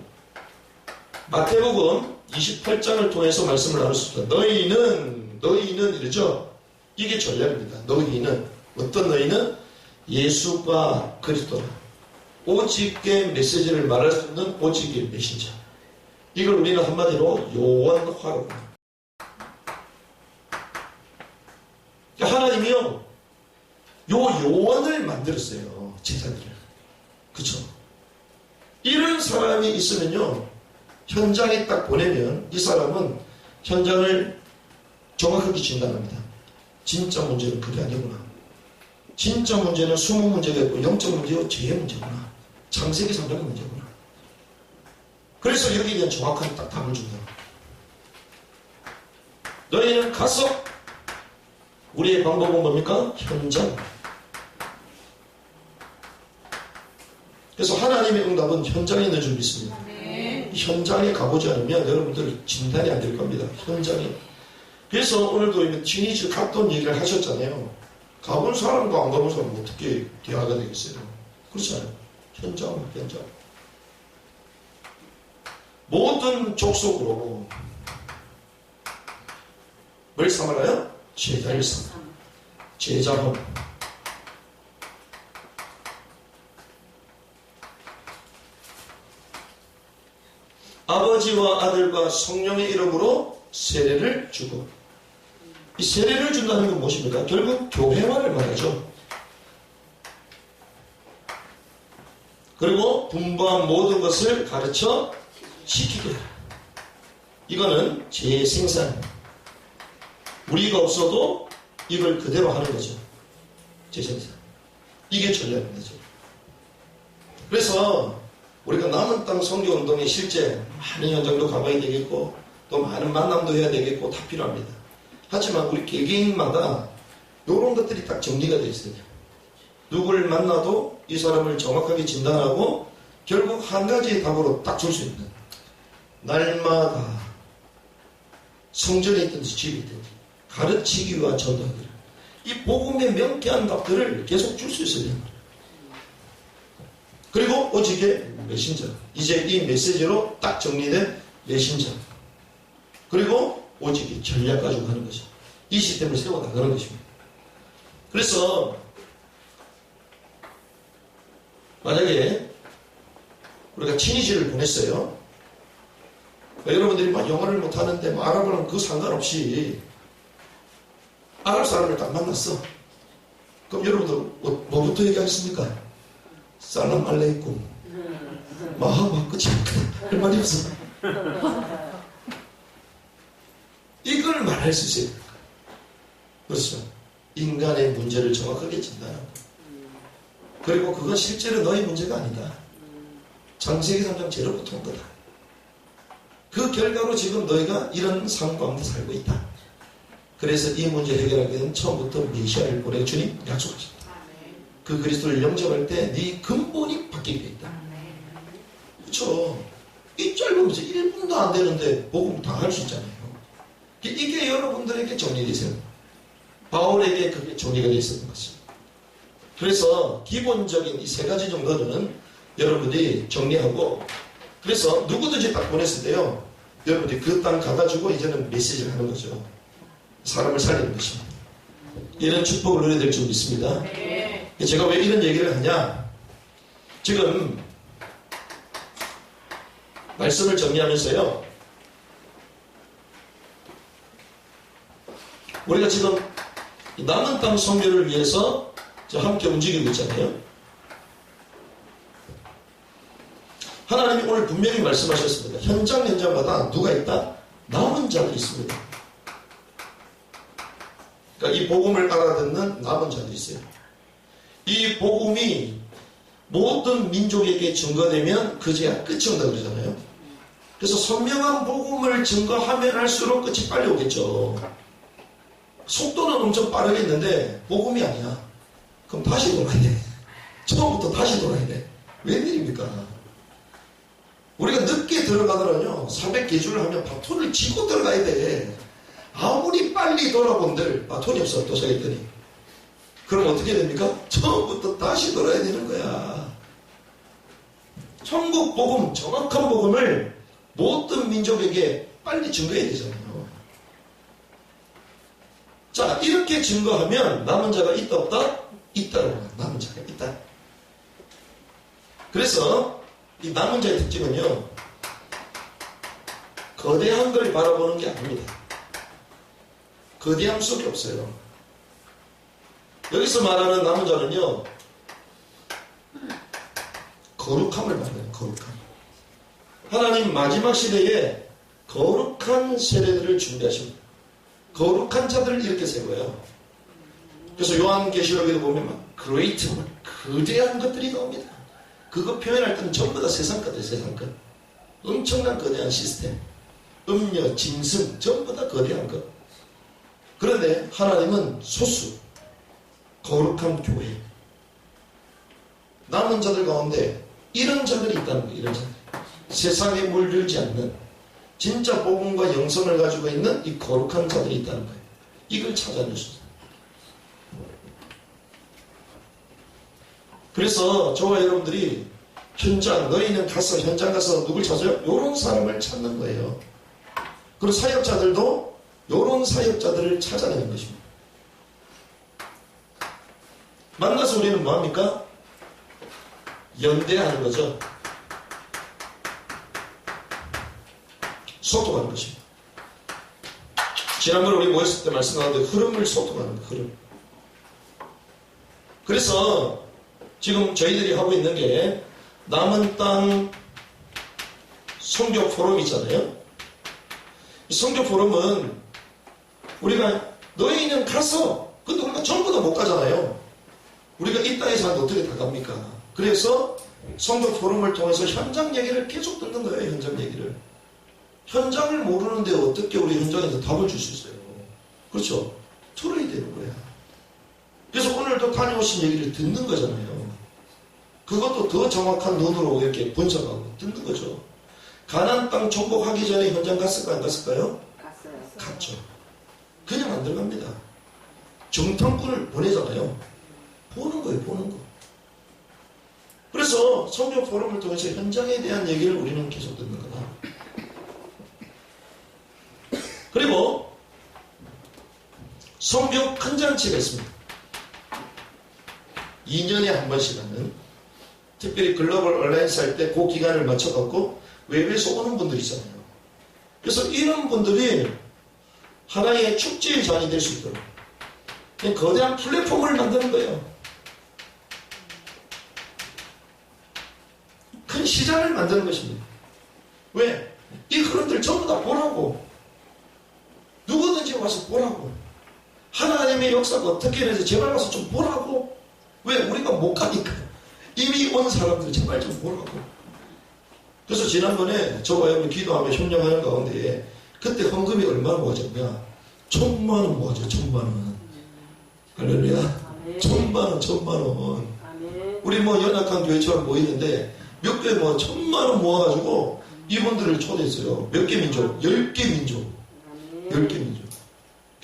마태복음 28장을 통해서 말씀을 나눌 수 있다. 너희는 이러죠. 이게 전략입니다. 너희는 어떤 너희는 예수가 그리스도다. 오직의 메시지를 말할 수 있는 오직의 메신저. 이걸 우리는 한마디로 요원화로. 하나님이요, 요 요원을 만들었어요. 제자들을. 그쵸? 이런 사람이 있으면요, 현장에 딱 보내면 이 사람은 현장을 정확하게 진단합니다. 진짜 문제는 그게 아니구나. 진짜 문제는 수목 문제가 있고 영적 문제요, 죄의 문제구나. 창세기 3장의 문제구나. 그래서 여기에 대한 정확한 딱 답을 준다. 너희는 가서 우리의 방법은 뭡니까? 현장. 그래서 하나님의 응답은 현장에 있는 줄 믿습니다. 현장에 가보지 않으면 여러분들 진단이 안 될 겁니다. 현장에. 그래서 오늘도 티니지 갔던 얘기를 하셨잖아요. 가본 사람과 안 가본 사람은 어떻게 대화가 되겠어요? 그렇잖아요. 현장. 모든 족속으로 뭘 삼아라요? 제자를 삼아. 제자로. 아버지와 아들과 성령의 이름으로 세례를 주고, 이 세례를 준다는 건 무엇입니까? 결국 교회화를 말하죠. 그리고 분부한 모든 것을 가르쳐 시키게. 이거는 재생산. 우리가 없어도 이걸 그대로 하는 거죠. 재생산. 이게 전략입니다. 그래서 우리가 남은 땅 선교운동에 실제 많은 현장도 가봐야 되겠고 또 많은 만남도 해야 되겠고 다 필요합니다. 하지만 우리 개개인마다 이런 것들이 딱 정리가 되어 있어요. 누구를 만나도 이 사람을 정확하게 진단하고 결국 한 가지의 답으로 딱 줄 수 있는, 날마다 성전에 있든지 집에 있든지 가르치기 위한 전도하기를, 이 복음의 명쾌한 답들을 계속 줄 수 있어야 됩니다. 그리고 오직의 메신저, 이제 이 메시지로 딱 정리된 메신저, 그리고 오직의 전략 가지고 가는 거죠. 이 시스템을 세워나가는 것입니다. 그래서 만약에 우리가 친이지를 보냈어요. 여러분들이 막 영어를 못하는데 뭐 아랍어는 그 상관없이 아랍 사람을 딱 만났어. 그럼 여러분들 뭐부터 얘기하겠습니까? 살람 알레이쿰. 막 끝이 할 말이 없어. 이걸 말할 수 있어요. 그렇죠. 인간의 문제를 정확하게 진단하고. 그리고 그건 실제로 너의 문제가 아니다. 창세기 3장 제로부터 온 거다. 그 결과로 지금 너희가 이런 삶 가운데 살고 있다. 그래서 이 문제 해결하기 위해서는 처음부터 메시아를 보내 주님 약속하셨다. 그 그리스도를 영접할 때 네 근본이 바뀌게 있다. 그렇죠. 이 짧은 문제 1분도 안 되는데 복음 다 할 수 있잖아요. 이게 여러분들에게 정리되세요. 바울에게 그게 정리가 되어 있었던 것입니다. 그래서 기본적인 이 세 가지 정도는 여러분들이 정리하고, 그래서 누구든지 딱 보냈을 때요, 여러분들이 그 땅 가가지고 이제는 메시지를 하는 거죠. 사람을 살리는 것입니다. 이런 축복을 누려야 될 줄 믿습니다. 제가 왜 이런 얘기를 하냐, 지금 말씀을 정리하면서요, 우리가 지금 남은 땅 선교를 위해서 함께 움직이고 있잖아요. 하나님이 오늘 분명히 말씀하셨습니다. 현장마다 누가 있다? 남은 자들이 있습니다. 그러니까 이 복음을 알아듣는 남은 자들이 있어요. 이 복음이 모든 민족에게 증거되면 그제야 끝이 온다고 그러잖아요. 그래서 선명한 복음을 증거하면 할수록 끝이 빨리 오겠죠. 속도는 엄청 빠르겠는데 복음이 아니야. 그럼 다시 돌아야 돼. 처음부터 다시 돌아야 돼. 웬일입니까? 우리가 늦게 들어가더라도 400개주를 하면 바톤을 쥐고 들어가야 돼. 아무리 빨리 돌아본들 바톤이 없어 도착했더니. 그럼 어떻게 됩니까? 처음부터 다시 돌아야 되는 거야. 천국 복음, 정확한 복음을 모든 민족에게 빨리 증거해야 되잖아요. 자, 이렇게 증거하면 남은 자가 있다 없다? 있다라고. 남은 자가 있다. 그래서 이 남은 자의 특징은요, 거대한 걸 바라보는 게 아닙니다. 거대함 속이 없어요. 여기서 말하는 남은 자는요, 거룩함을 말해요. 거룩함. 하나님 마지막 시대에 거룩한 세대들을 준비하십니다. 거룩한 자들을 이렇게 세워요. 그래서 요한계시록에도 보면 막 그레이트, 거대한 것들이 나옵니다. 그거 표현할 때는 전부 다 세상 것들, 세상 것. 엄청난 거대한 시스템, 음료, 짐승, 전부 다 거대한 것. 그런데 하나님은 소수, 거룩한 교회. 남은 자들 가운데 이런 자들이 있다는 거예요. 이런 자들. 세상에 물들지 않는 진짜 복음과 영성을 가지고 있는 이 거룩한 자들이 있다는 거예요. 이걸 찾아내셨어요. 그래서 저와 여러분들이 너희는 가서 현장 가서 누굴 찾아요? 요런 사람을 찾는 거예요. 그리고 사역자들도 요런 사역자들을 찾아내는 것입니다. 만나서 우리는 뭐합니까? 연대하는 거죠. 소통하는 것입니다. 지난번에 우리 모였을 때 말씀하는데 흐름을 소통하는 거예요. 흐름. 그래서 지금 저희들이 하고 있는 게 남은 땅 선교 포럼 있잖아요. 성교 포럼은 우리가 너희는 갔어. 근데 우리가 전부 다 못 가잖아요. 우리가 이 땅에 사는데 어떻게 다 갑니까? 그래서 성교 포럼을 통해서 현장 얘기를 계속 듣는 거예요. 현장 얘기를. 현장을 모르는데 어떻게 우리 현장에서 답을 줄 수 있어요? 그렇죠? 들어야 되는 거야. 그래서 오늘도 다녀오신 얘기를 듣는 거잖아요. 그것도 더 정확한 눈으로 이렇게 분석하고 듣는 거죠. 가나안 땅 정복하기 전에 현장 갔을까 안 갔을까요? 갔어요. 갔죠. 그냥 안 들어갑니다. 정탐꾼을 보내잖아요. 보는 거예요, 보는 거. 그래서 성교 포럼을 통해서 현장에 대한 얘기를 우리는 계속 듣는 거다. 그리고 성교 큰 잔치가 있습니다. 2년에 한 번씩 하는, 특별히 글로벌 얼라이언스 할 때 그 기간을 맞춰갖고 외부에서 오는 분들이 있잖아요. 그래서 이런 분들이 하나의 축제의 장이 될 수 있도록 그냥 거대한 플랫폼을 만드는 거예요. 큰 시장을 만드는 것입니다. 왜? 이 흐름들 전부 다 보라고. 누구든지 와서 보라고. 하나님의 역사가 어떻게 해서 제발 와서 좀 보라고. 왜? 우리가 못 가니까. 이미 온 사람들 제발 좀 보라고. 그래서 지난번에 저와 여러분 기도하며 협력하는 가운데 그때 헌금이 얼마나 모아졌냐? 1,000만 원 모아져. 1,000만 원. 할렐루야. 1,000만 원, 1,000만 원. 우리 뭐 연합한 교회처럼 모이는데 몇 개 뭐 1,000만 원 모아가지고 이분들을 초대했어요. 몇 개 민족? 10개 민족. 10개 민족.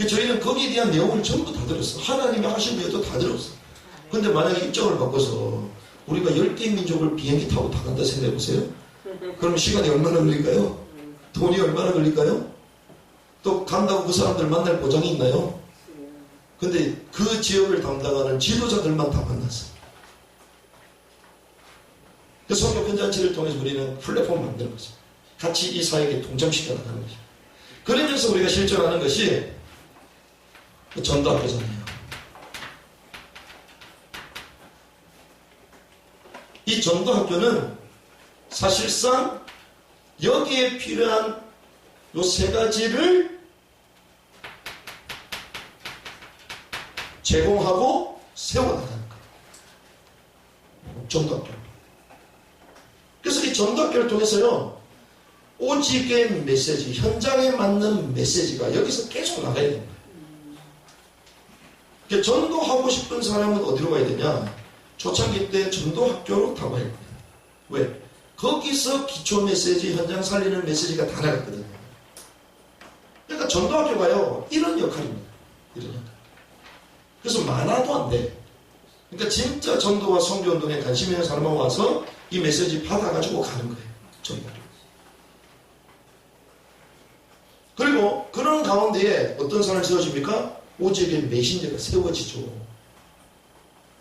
저희는 거기에 대한 내용을 전부 다 들었어. 하나님이 하신 것도 다 들었어. 근데 만약에 입장을 바꿔서 우리가 10개 민족을 비행기 타고 다 간다 생각해보세요. 그럼 시간이 얼마나 걸릴까요? 돈이 얼마나 걸릴까요? 또 간다고 그 사람들 만날 보장이 있나요? 근데 그 지역을 담당하는 지도자들만 다 만났어. 그 성교 큰잔치를 통해서 우리는 플랫폼을 만드는 거죠. 같이 이 사회에 동참시켜 나가는 거죠. 그러면서 우리가 실천하는 것이 그 전도학교잖아요. 이 전도학교는 사실상 여기에 필요한 요 세 가지를 제공하고 세워나가는 거예요. 전도학교. 그래서 이 전도학교를 통해서요, 오직의 메시지, 현장에 맞는 메시지가 여기서 계속 나가야 됩니다. 전도하고 싶은 사람은 어디로 가야 되냐? 초창기 때 전도학교로 다 가야 됩니다. 왜? 거기서 기초 메시지, 현장 살리는 메시지가 다 나갔거든요. 그러니까 전도학교가요, 이런 역할입니다. 이런 역할. 그래서 많아도 안 돼. 그러니까 진짜 전도와 선교운동에 관심 있는 사람만 와서 이 메시지 받아가지고 가는 거예요. 전도학교. 그리고 그런 가운데에 어떤 사람이 세워집니까? 오직의 메신저가 세워지죠.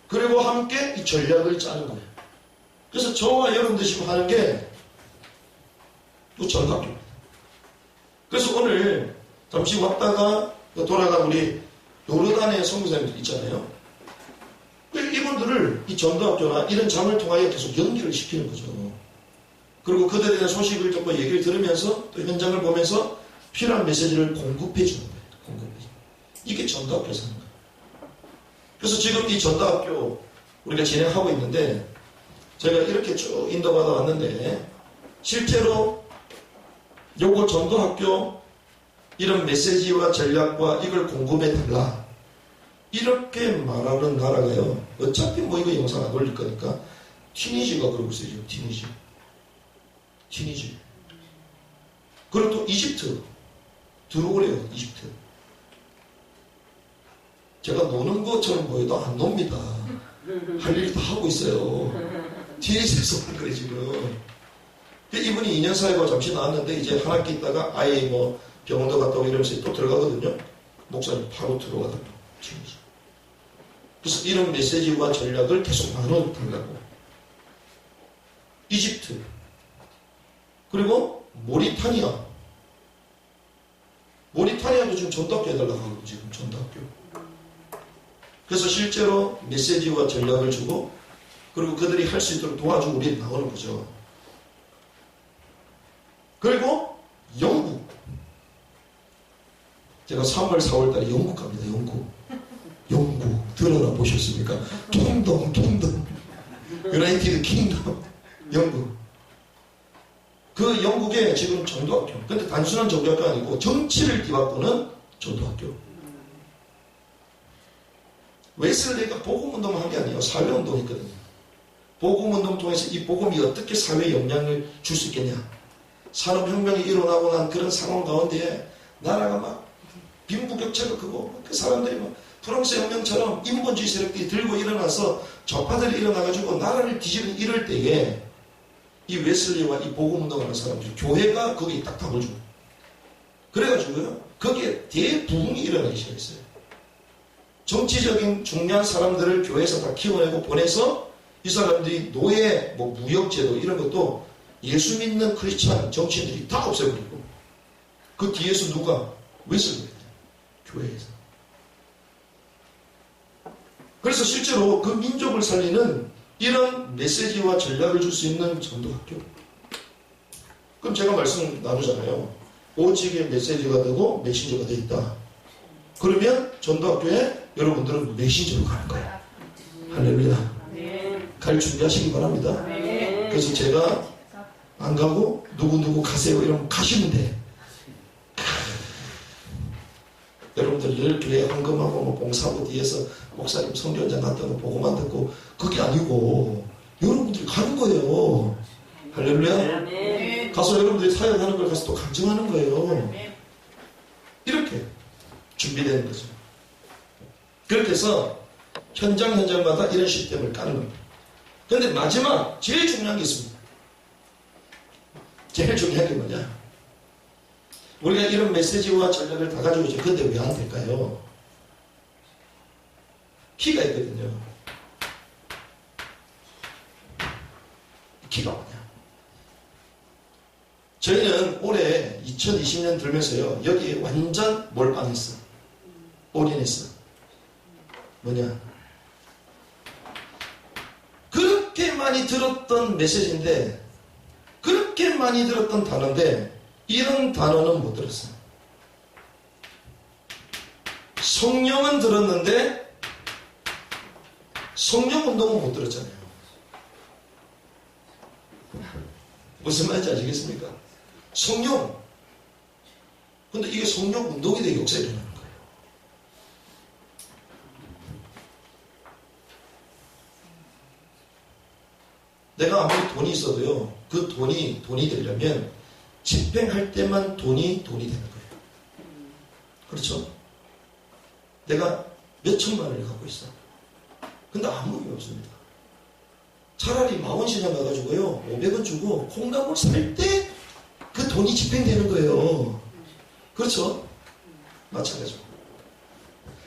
그리고 함께 이 전략을 짜는 거예요. 그래서 저와 여러분들 지금 하는 게 또 전도학교입니다. 그래서 오늘 잠시 왔다가 돌아간 우리 요르단의 선교사님들 있잖아요. 이분들을 이 전도학교나 이런 장을 통하여 계속 연결을 시키는 거죠. 그리고 그들에 대한 소식을 듣고 얘기를 들으면서 또 현장을 보면서 필요한 메시지를 공급해 주는 거예요. 공급해 주는 거예요. 이게 전도학교에서 하는 거예요. 그래서 지금 이 전도학교 우리가 진행하고 있는데 제가 이렇게 쭉 인도받아 왔는데 실제로 요거 전도학교 이런 메시지와 전략과 이걸 공급해달라 이렇게 말하는 나라가요. 어차피 뭐 이거 영상 안 올릴 거니까 튀니지가 그러고 있어요. 지금 튀니지. 그리고 또 이집트 들어오래요. 이집트. 제가 노는 것처럼 보여도 안 놉니다. 할 일 다 하고 있어요. 튀니지에서 그래 지금. 이분이 2년 사회가 잠시 나왔는데 이제 한 학기 있다가 아예 뭐 병원도 갔다 오고 이러면서 또 들어가거든요. 목사님 바로 들어가더라고요. 그래서 이런 메시지와 전략을 계속 나눠달라고. 이집트 그리고 모리타니아도 지금 전도학교 해달라고 하고 지금 전도학교. 그래서 실제로 메시지와 전략을 주고 그리고 그들이 할 수 있도록 도와주고 우리 나오는 거죠. 그리고 영국 제가 3월, 4월 달에 영국 갑니다. 영국 들어나 보셨습니까? 킹덤 유나이티드 킹덤 영국. 그 영국에 지금 전도학교, 근데 단순한 전도학교 아니고 정치를 뒤바꾸는 전도학교. 웨슬리가 복음운동을 한 게 아니에요. 사회운동했거든요. 복음운동 통해서 이 복음이 어떻게 사회에 영향을 줄 수 있겠냐. 산업혁명이 일어나고 난 그런 상황 가운데에 나라가 막 빈부격차가 크고 그 사람들이 막 프랑스 혁명처럼 인본주의 세력들이 들고 일어나서 좌파들이 일어나가지고 나라를 뒤지는 이럴 때에 이 웨슬리와 이 복음운동하는 사람들이 교회가 거기에 딱 답을 주고 그래가지고요 거기에 대부흥이 일어나기 시작했어요. 정치적인 중요한 사람들을 교회에서 다 키워내고 보내서 이 사람들이 노예, 무역제도 이런 것도 예수 믿는 크리스찬 정치인들이 다 없애버리고 그 뒤에서 누가? 웨슬리예요. 교회에서. 그래서 실제로 그 민족을 살리는 이런 메시지와 전략을 줄 수 있는 전도학교. 그럼 제가 말씀 나누잖아요. 오직의 메시지가 되고 메신저가 되어 있다. 그러면 전도학교에 여러분들은 메신저로 가는 거예요. 할렐루야. 갈 준비하시기 바랍니다. 그래서 제가 안 가고 누구 가세요 이러면 가시면 돼. 여러분들 늘 교회 헌금하고 봉사하고 뒤에서 목사님 성경장 갔다 고 보고만 듣고 그게 아니고 여러분들이 가는 거예요. 할렐루야. 가서 여러분들이 사역하는 걸 가서 또 감정하는 거예요. 이렇게 준비되는 거죠. 그렇게 해서 현장마다 이런 시스템을 까는 겁니다. 그런데 마지막 제일 중요한 게 있습니다. 제일 중요한 게 뭐냐? 우리가 이런 메시지와 전략을 다 가지고 있죠. 근데 왜 안 될까요? 키가 있거든요. 키가 뭐냐? 저희는 올해 2020년 들면서요. 여기에 완전 몰빵했어. 올인했어. 뭐냐? 그렇게 많이 들었던 메시지인데 그렇게 많이 들었던 단어인데 이런 단어는 못 들었어요. 성령은 들었는데 성령운동은 못 들었잖아요. 무슨 말인지 아시겠습니까? 성령. 근데 이게 성령운동이 되게 역사에 일어나는 거예요. 내가 아무리 돈이 있어도요, 그 돈이 되려면 집행할 때만 돈이 되는 거예요. 그렇죠? 내가 몇 천만 원을 갖고 있어. 근데 아무 의미 없습니다. 차라리 마원시장 가가지고요, 500원 주고 콩나물 살 때 그 돈이 집행되는 거예요. 그렇죠? 마찬가지고.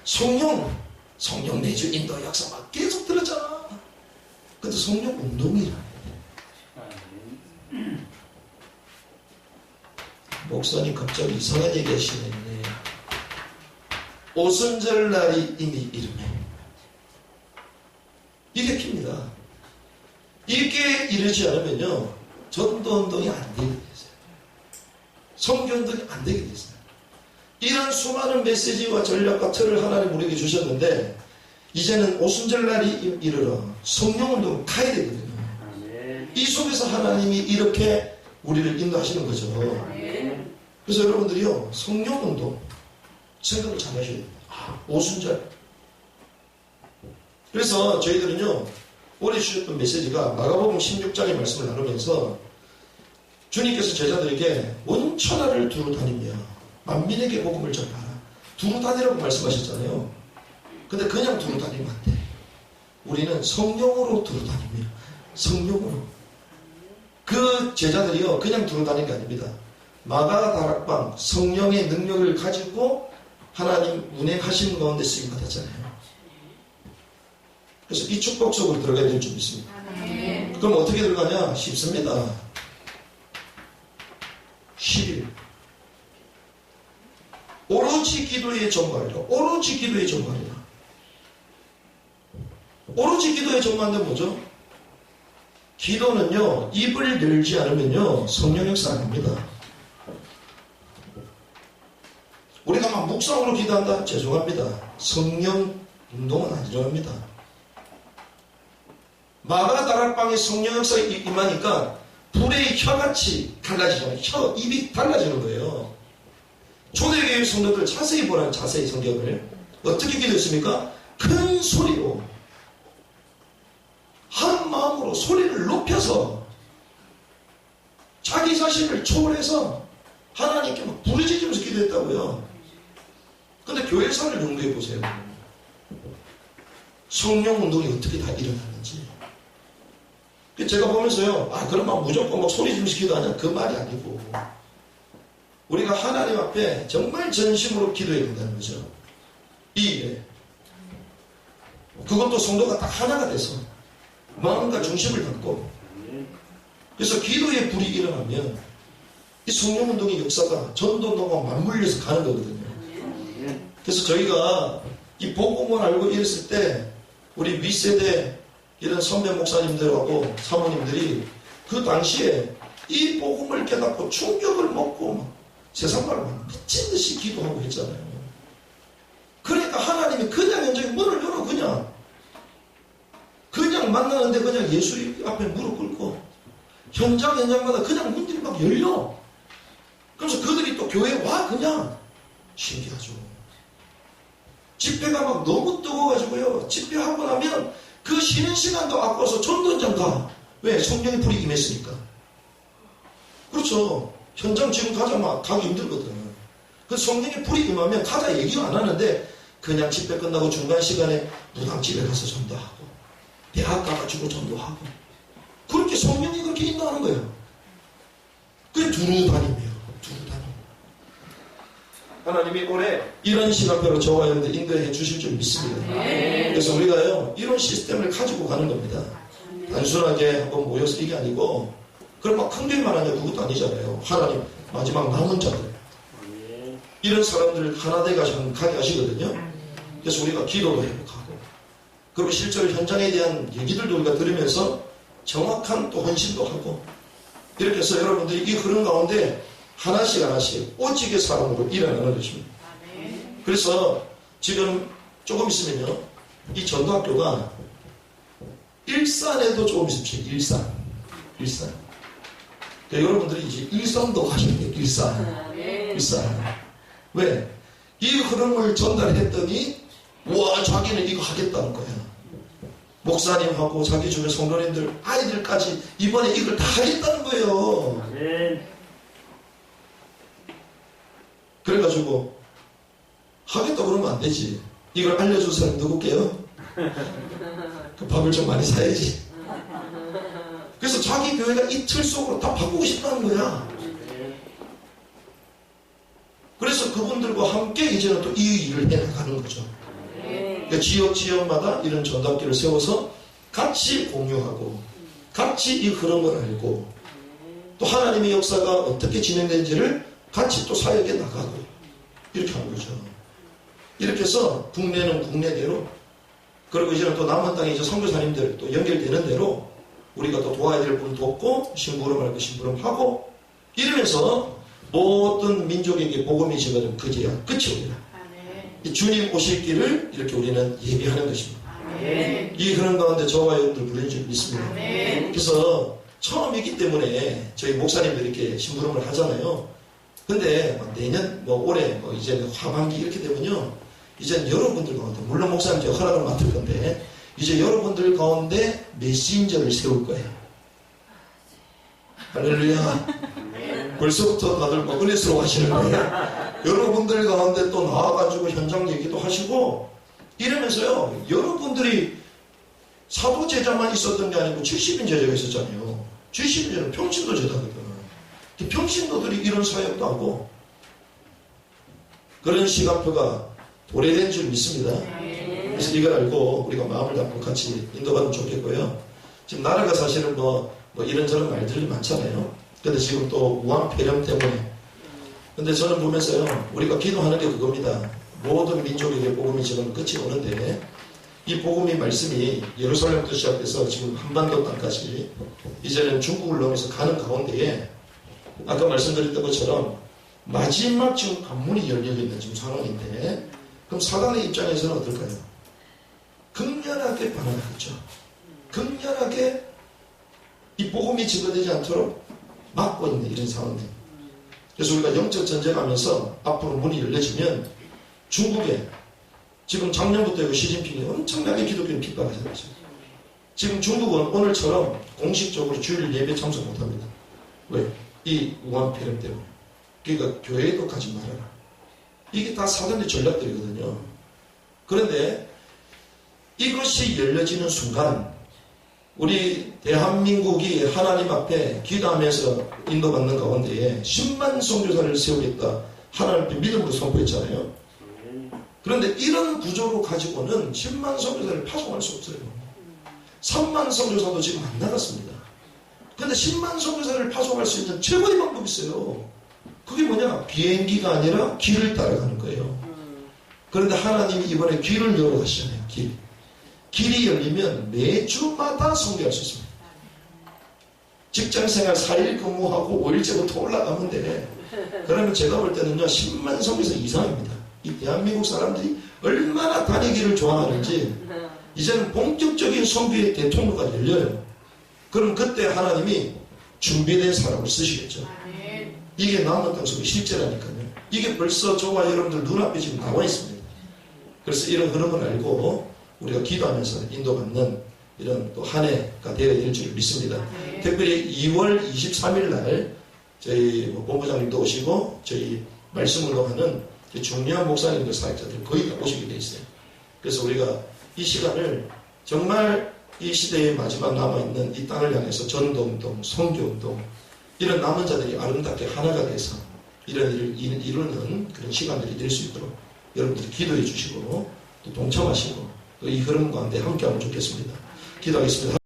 성령 내주 인도 역사 막 계속 들었잖아. 근데 성령 운동이라. 목사님 갑자기 이상한 얘기 하시네. 오순절 날이 이미 이르네. 이게 킵니다. 이게 이르지 않으면요, 전도운동이 안 되게 됐어요. 선교운동이 안 되게 됐어요. 이런 수많은 메시지와 전략과 틀을 하나님 우리에게 주셨는데 이제는 오순절 날이 이르러 성령운동 가야 되거든요. 이 속에서 하나님이 이렇게 우리를 인도하시는 거죠. 그래서 여러분들이요, 성령운동 생각을 잘 하셔야 됩니다. 오순절. 그래서 저희들은요, 올해 주셨던 메시지가 마가복음 16장의 말씀을 나누면서 주님께서 제자들에게 원천하를 두루 다니며 만민에게 복음을 전하라. 두루 다니라고 말씀하셨잖아요. 근데 그냥 두루 다니면 안 돼. 우리는 성령으로 두루 다니며, 성령으로. 그 제자들이요, 그냥 두루 다니는 게 아닙니다. 마가 다락방, 성령의 능력을 가지고 하나님 운행하시는 가운데 쓰임 받았잖아요. 그래서 이 축복 속으로 들어가야 될 줄 믿습니다. 그럼 어떻게 들어가냐? 쉽습니다. 10일. 오로지 기도의 전말이라. 오로지 기도의 전말이라. 오로지 기도의 전말인데 뭐죠? 기도는요, 입을 열지 않으면요, 성령 역사 아닙니다. 우리가 막 묵상으로 기도한다? 죄송합니다. 성령 운동은 안 일어납니다. 마가 다락방에 성령 역사가 임하니까 불의 혀같이 달라지잖아요. 입이 달라지는 거예요. 초대교회 성도들 자세히 보라는 자세히 성경을 어떻게 기도했습니까? 큰 소리로 한 마음으로 소리를 높여서 자기 자신을 초월해서 하나님께 막 부르짖으면서 기도했다고요. 근데 교회사를 연구해 보세요. 성령 운동이 어떻게 다 일어나는지. 제가 보면서요, 그러면 무조건 막 소리 지르면서 기도하냐? 그 말이 아니고 우리가 하나님 앞에 정말 전심으로 기도해야 된다는 거죠. 이 일에 그것도 성도가 딱 하나가 돼서 마음과 중심을 갖고, 그래서 기도의 불이 일어나면 이 성령운동의 역사가 전도운동과 맞물려서 가는 거거든요. 그래서 저희가 이 복음을 알고 이랬을 때 우리 윗세대 이런 선배 목사님들하고 사모님들이 그 당시에 이 복음을 깨닫고 충격을 먹고 세상 말로 미친 듯이 기도하고 했잖아요. 그러니까 하나님이 그냥 현장에 문을 열어 그냥 만나는데 그냥 예수 앞에 무릎 꿇고 현장마다 그냥 문들이 막 열려. 그래서 그들이 또 교회에 와. 그냥 신기하죠. 집회가 막 너무 뜨거워가지고요, 집회하고 나면 그 쉬는 시간도 아까워서 전도 현장 가. 왜? 성령의 불이 임했으니까. 그렇죠. 현장 지금 가기 힘들거든. 그 성령의 불이 임하면 가자 얘기가 안 하는데 그냥 집회 끝나고 중간 시간에 무당집에 가서 전도하고 대학 가가지고 전도하고 그렇게 성령이 그렇게 인도하는 거예요. 그게 두루 다니며. 하나님이 올해 이런 시간표로 저와 여러분들 인도해 주실 줄 믿습니다. 그래서 우리가요, 이런 시스템을 가지고 가는 겁니다. 단순하게 한번 모여서 이게 아니고, 그럼 막 큰 교회만 하냐? 그것도 아니잖아요. 하나님 마지막 남은 자들, 이런 사람들을 하나 되게 가게 하시거든요. 그래서 우리가 기도도 회복하고, 그리고 실제로 현장에 대한 얘기들도 우리가 들으면서 정확한 또 헌신도 하고, 이렇게 해서 여러분들이 이 흐름 가운데 하나씩 오직의 사람으로 일어나는 것입니다. 그래서 지금 조금 있으면요, 이 전도학교가 일산에도 조금 있으면 일산. 그러니까 여러분들이 이제 일산도 가셔야 돼요. 일산. 왜? 이 흐름을 전달했더니 자기는 이거 하겠다는 거야. 목사님하고 자기 주변 성도님들, 아이들까지 이번에 이걸 다 하겠다는 거예요. 그래가지고 하겠다 그러면 안 되지. 이걸 알려줄 사람 누구게요? 그 밥을 좀 많이 사야지. 그래서 자기 교회가 이 틀 속으로 다 바꾸고 싶다는 거야. 그래서 그분들과 함께 이제는 또 이 일을 해나가는 거죠. 그러니까 지역마다 이런 전도학교를 세워서 같이 공유하고 같이 이 흐름을 알고 또 하나님의 역사가 어떻게 진행되는지를 같이 또 사역에 나가고 이렇게 하는 거죠. 이렇게 해서 국내는 국내대로, 그리고 이제는 또 남은 땅에 이제 선교사님들 또 연결되는 대로 우리가 또 도와야 될 분 돕고 심부름 할 거 심부름하고 이러면서 모든 민족에게 복음이 지금 그제야 끝이 옵니다. 이 주님 오실 길을 이렇게 우리는 예비하는 것입니다. 이 흐름 가운데 저와 여러분들 부르는 줄 믿습니다. 그래서 처음이기 때문에 저희 목사님들이 이렇게 심부름을 하잖아요. 근데 내년 올해 이제 하반기 이렇게 되면요, 이제 여러분들 가운데, 물론 목사님 제가 허락을 맡을 건데 이제 여러분들 가운데 메신저를 세울 거예요. 할렐루야. 벌써부터 다들 은혜스러워 하시는 거예요. 여러분들 가운데 또 나와가지고 현장 얘기도 하시고 이러면서요, 여러분들이 사도 제자만 있었던 게 아니고 70인 제자가 있었잖아요. 70인 제자는 평신도 제자거든. 평신도들이 이런 사역도 하고 그런 시간표가 도래된 줄 믿습니다. 그래서 이걸 알고 우리가 마음을 담고 같이 인도받으면 좋겠고요. 지금 나라가 사실은 이런저런 말들이 많잖아요. 근데 지금 또 우한 폐렴 때문에, 근데 저는 보면서요, 우리가 기도하는 게 그겁니다. 모든 민족에게 복음이 지금 끝이 오는데 이 복음의 말씀이 예루살렘부터 시작해서 지금 한반도 땅까지 이제는 중국을 넘어서 가는 가운데에 아까 말씀드렸던 것처럼 마지막 지금 관문이 열려있는 지금 상황인데, 그럼 사단의 입장에서는 어떨까요? 극렬하게 반응하겠죠. 극렬하게 이 복음이 증거되지 않도록 막고 있는 이런 상황입니다. 그래서 우리가 영적 전쟁하면서 앞으로 문이 열려지면 중국에 지금 작년부터 시진핑이 엄청나게 기독교를 핍박하잖아요. 지금 중국은 오늘처럼 공식적으로 주일 예배 참석 못합니다. 왜? 이 우한 폐렴 때문에. 그러니까 교회에도 가지 말아라. 이게 다 사단의 전략들이거든요. 그런데 이것이 열려지는 순간 우리 대한민국이 하나님 앞에 기도하면서 인도받는 가운데에 10만 선교사를 세우겠다. 하나님 앞에 믿음으로 선포했잖아요. 그런데 이런 구조로 가지고는 10만 선교사를 파송할 수 없어요. 3만 선교사도 지금 안 나갔습니다. 그런데 10만 선교사를 파송할 수 있는 최고의 방법이 있어요. 그게 뭐냐? 비행기가 아니라 길을 따라가는 거예요. 그런데 하나님이 이번에 길을 열어가시잖아요. 길이 열리면 매주마다 선교할 수 있습니다. 직장생활 4일 근무하고 5일째부터 올라가면 돼. 그러면 제가 볼 때는요 10만 선교사 이상입니다. 이 대한민국 사람들이 얼마나 다니기를 좋아하는지 이제는 본격적인 선교의 대통로가 열려요. 그럼 그때 하나님이 준비된 사람을 쓰시겠죠. 이게 남은 땅속의 실제라니까요. 이게 벌써 저와 여러분들 눈앞에 지금 나와 있습니다. 그래서 이런 흐름을 알고 우리가 기도하면서 인도받는 이런 또 한 해가 되어야 될 줄 믿습니다. 특별히 2월 23일 날 저희 본부장님도 오시고 저희 말씀으로 하는 중요한 목사님들 사역자들 거의 다 오시게 돼 있어요. 그래서 우리가 이 시간을 정말 이 시대의 마지막 남아있는 이 땅을 향해서 전도운동, 선교운동 이런 남은 자들이 아름답게 하나가 돼서 이런 일을 이루는 그런 시간들이 될 수 있도록 여러분들이 기도해 주시고 또 동참하시고 또 이 흐름 가운데 함께하면 좋겠습니다. 기도하겠습니다.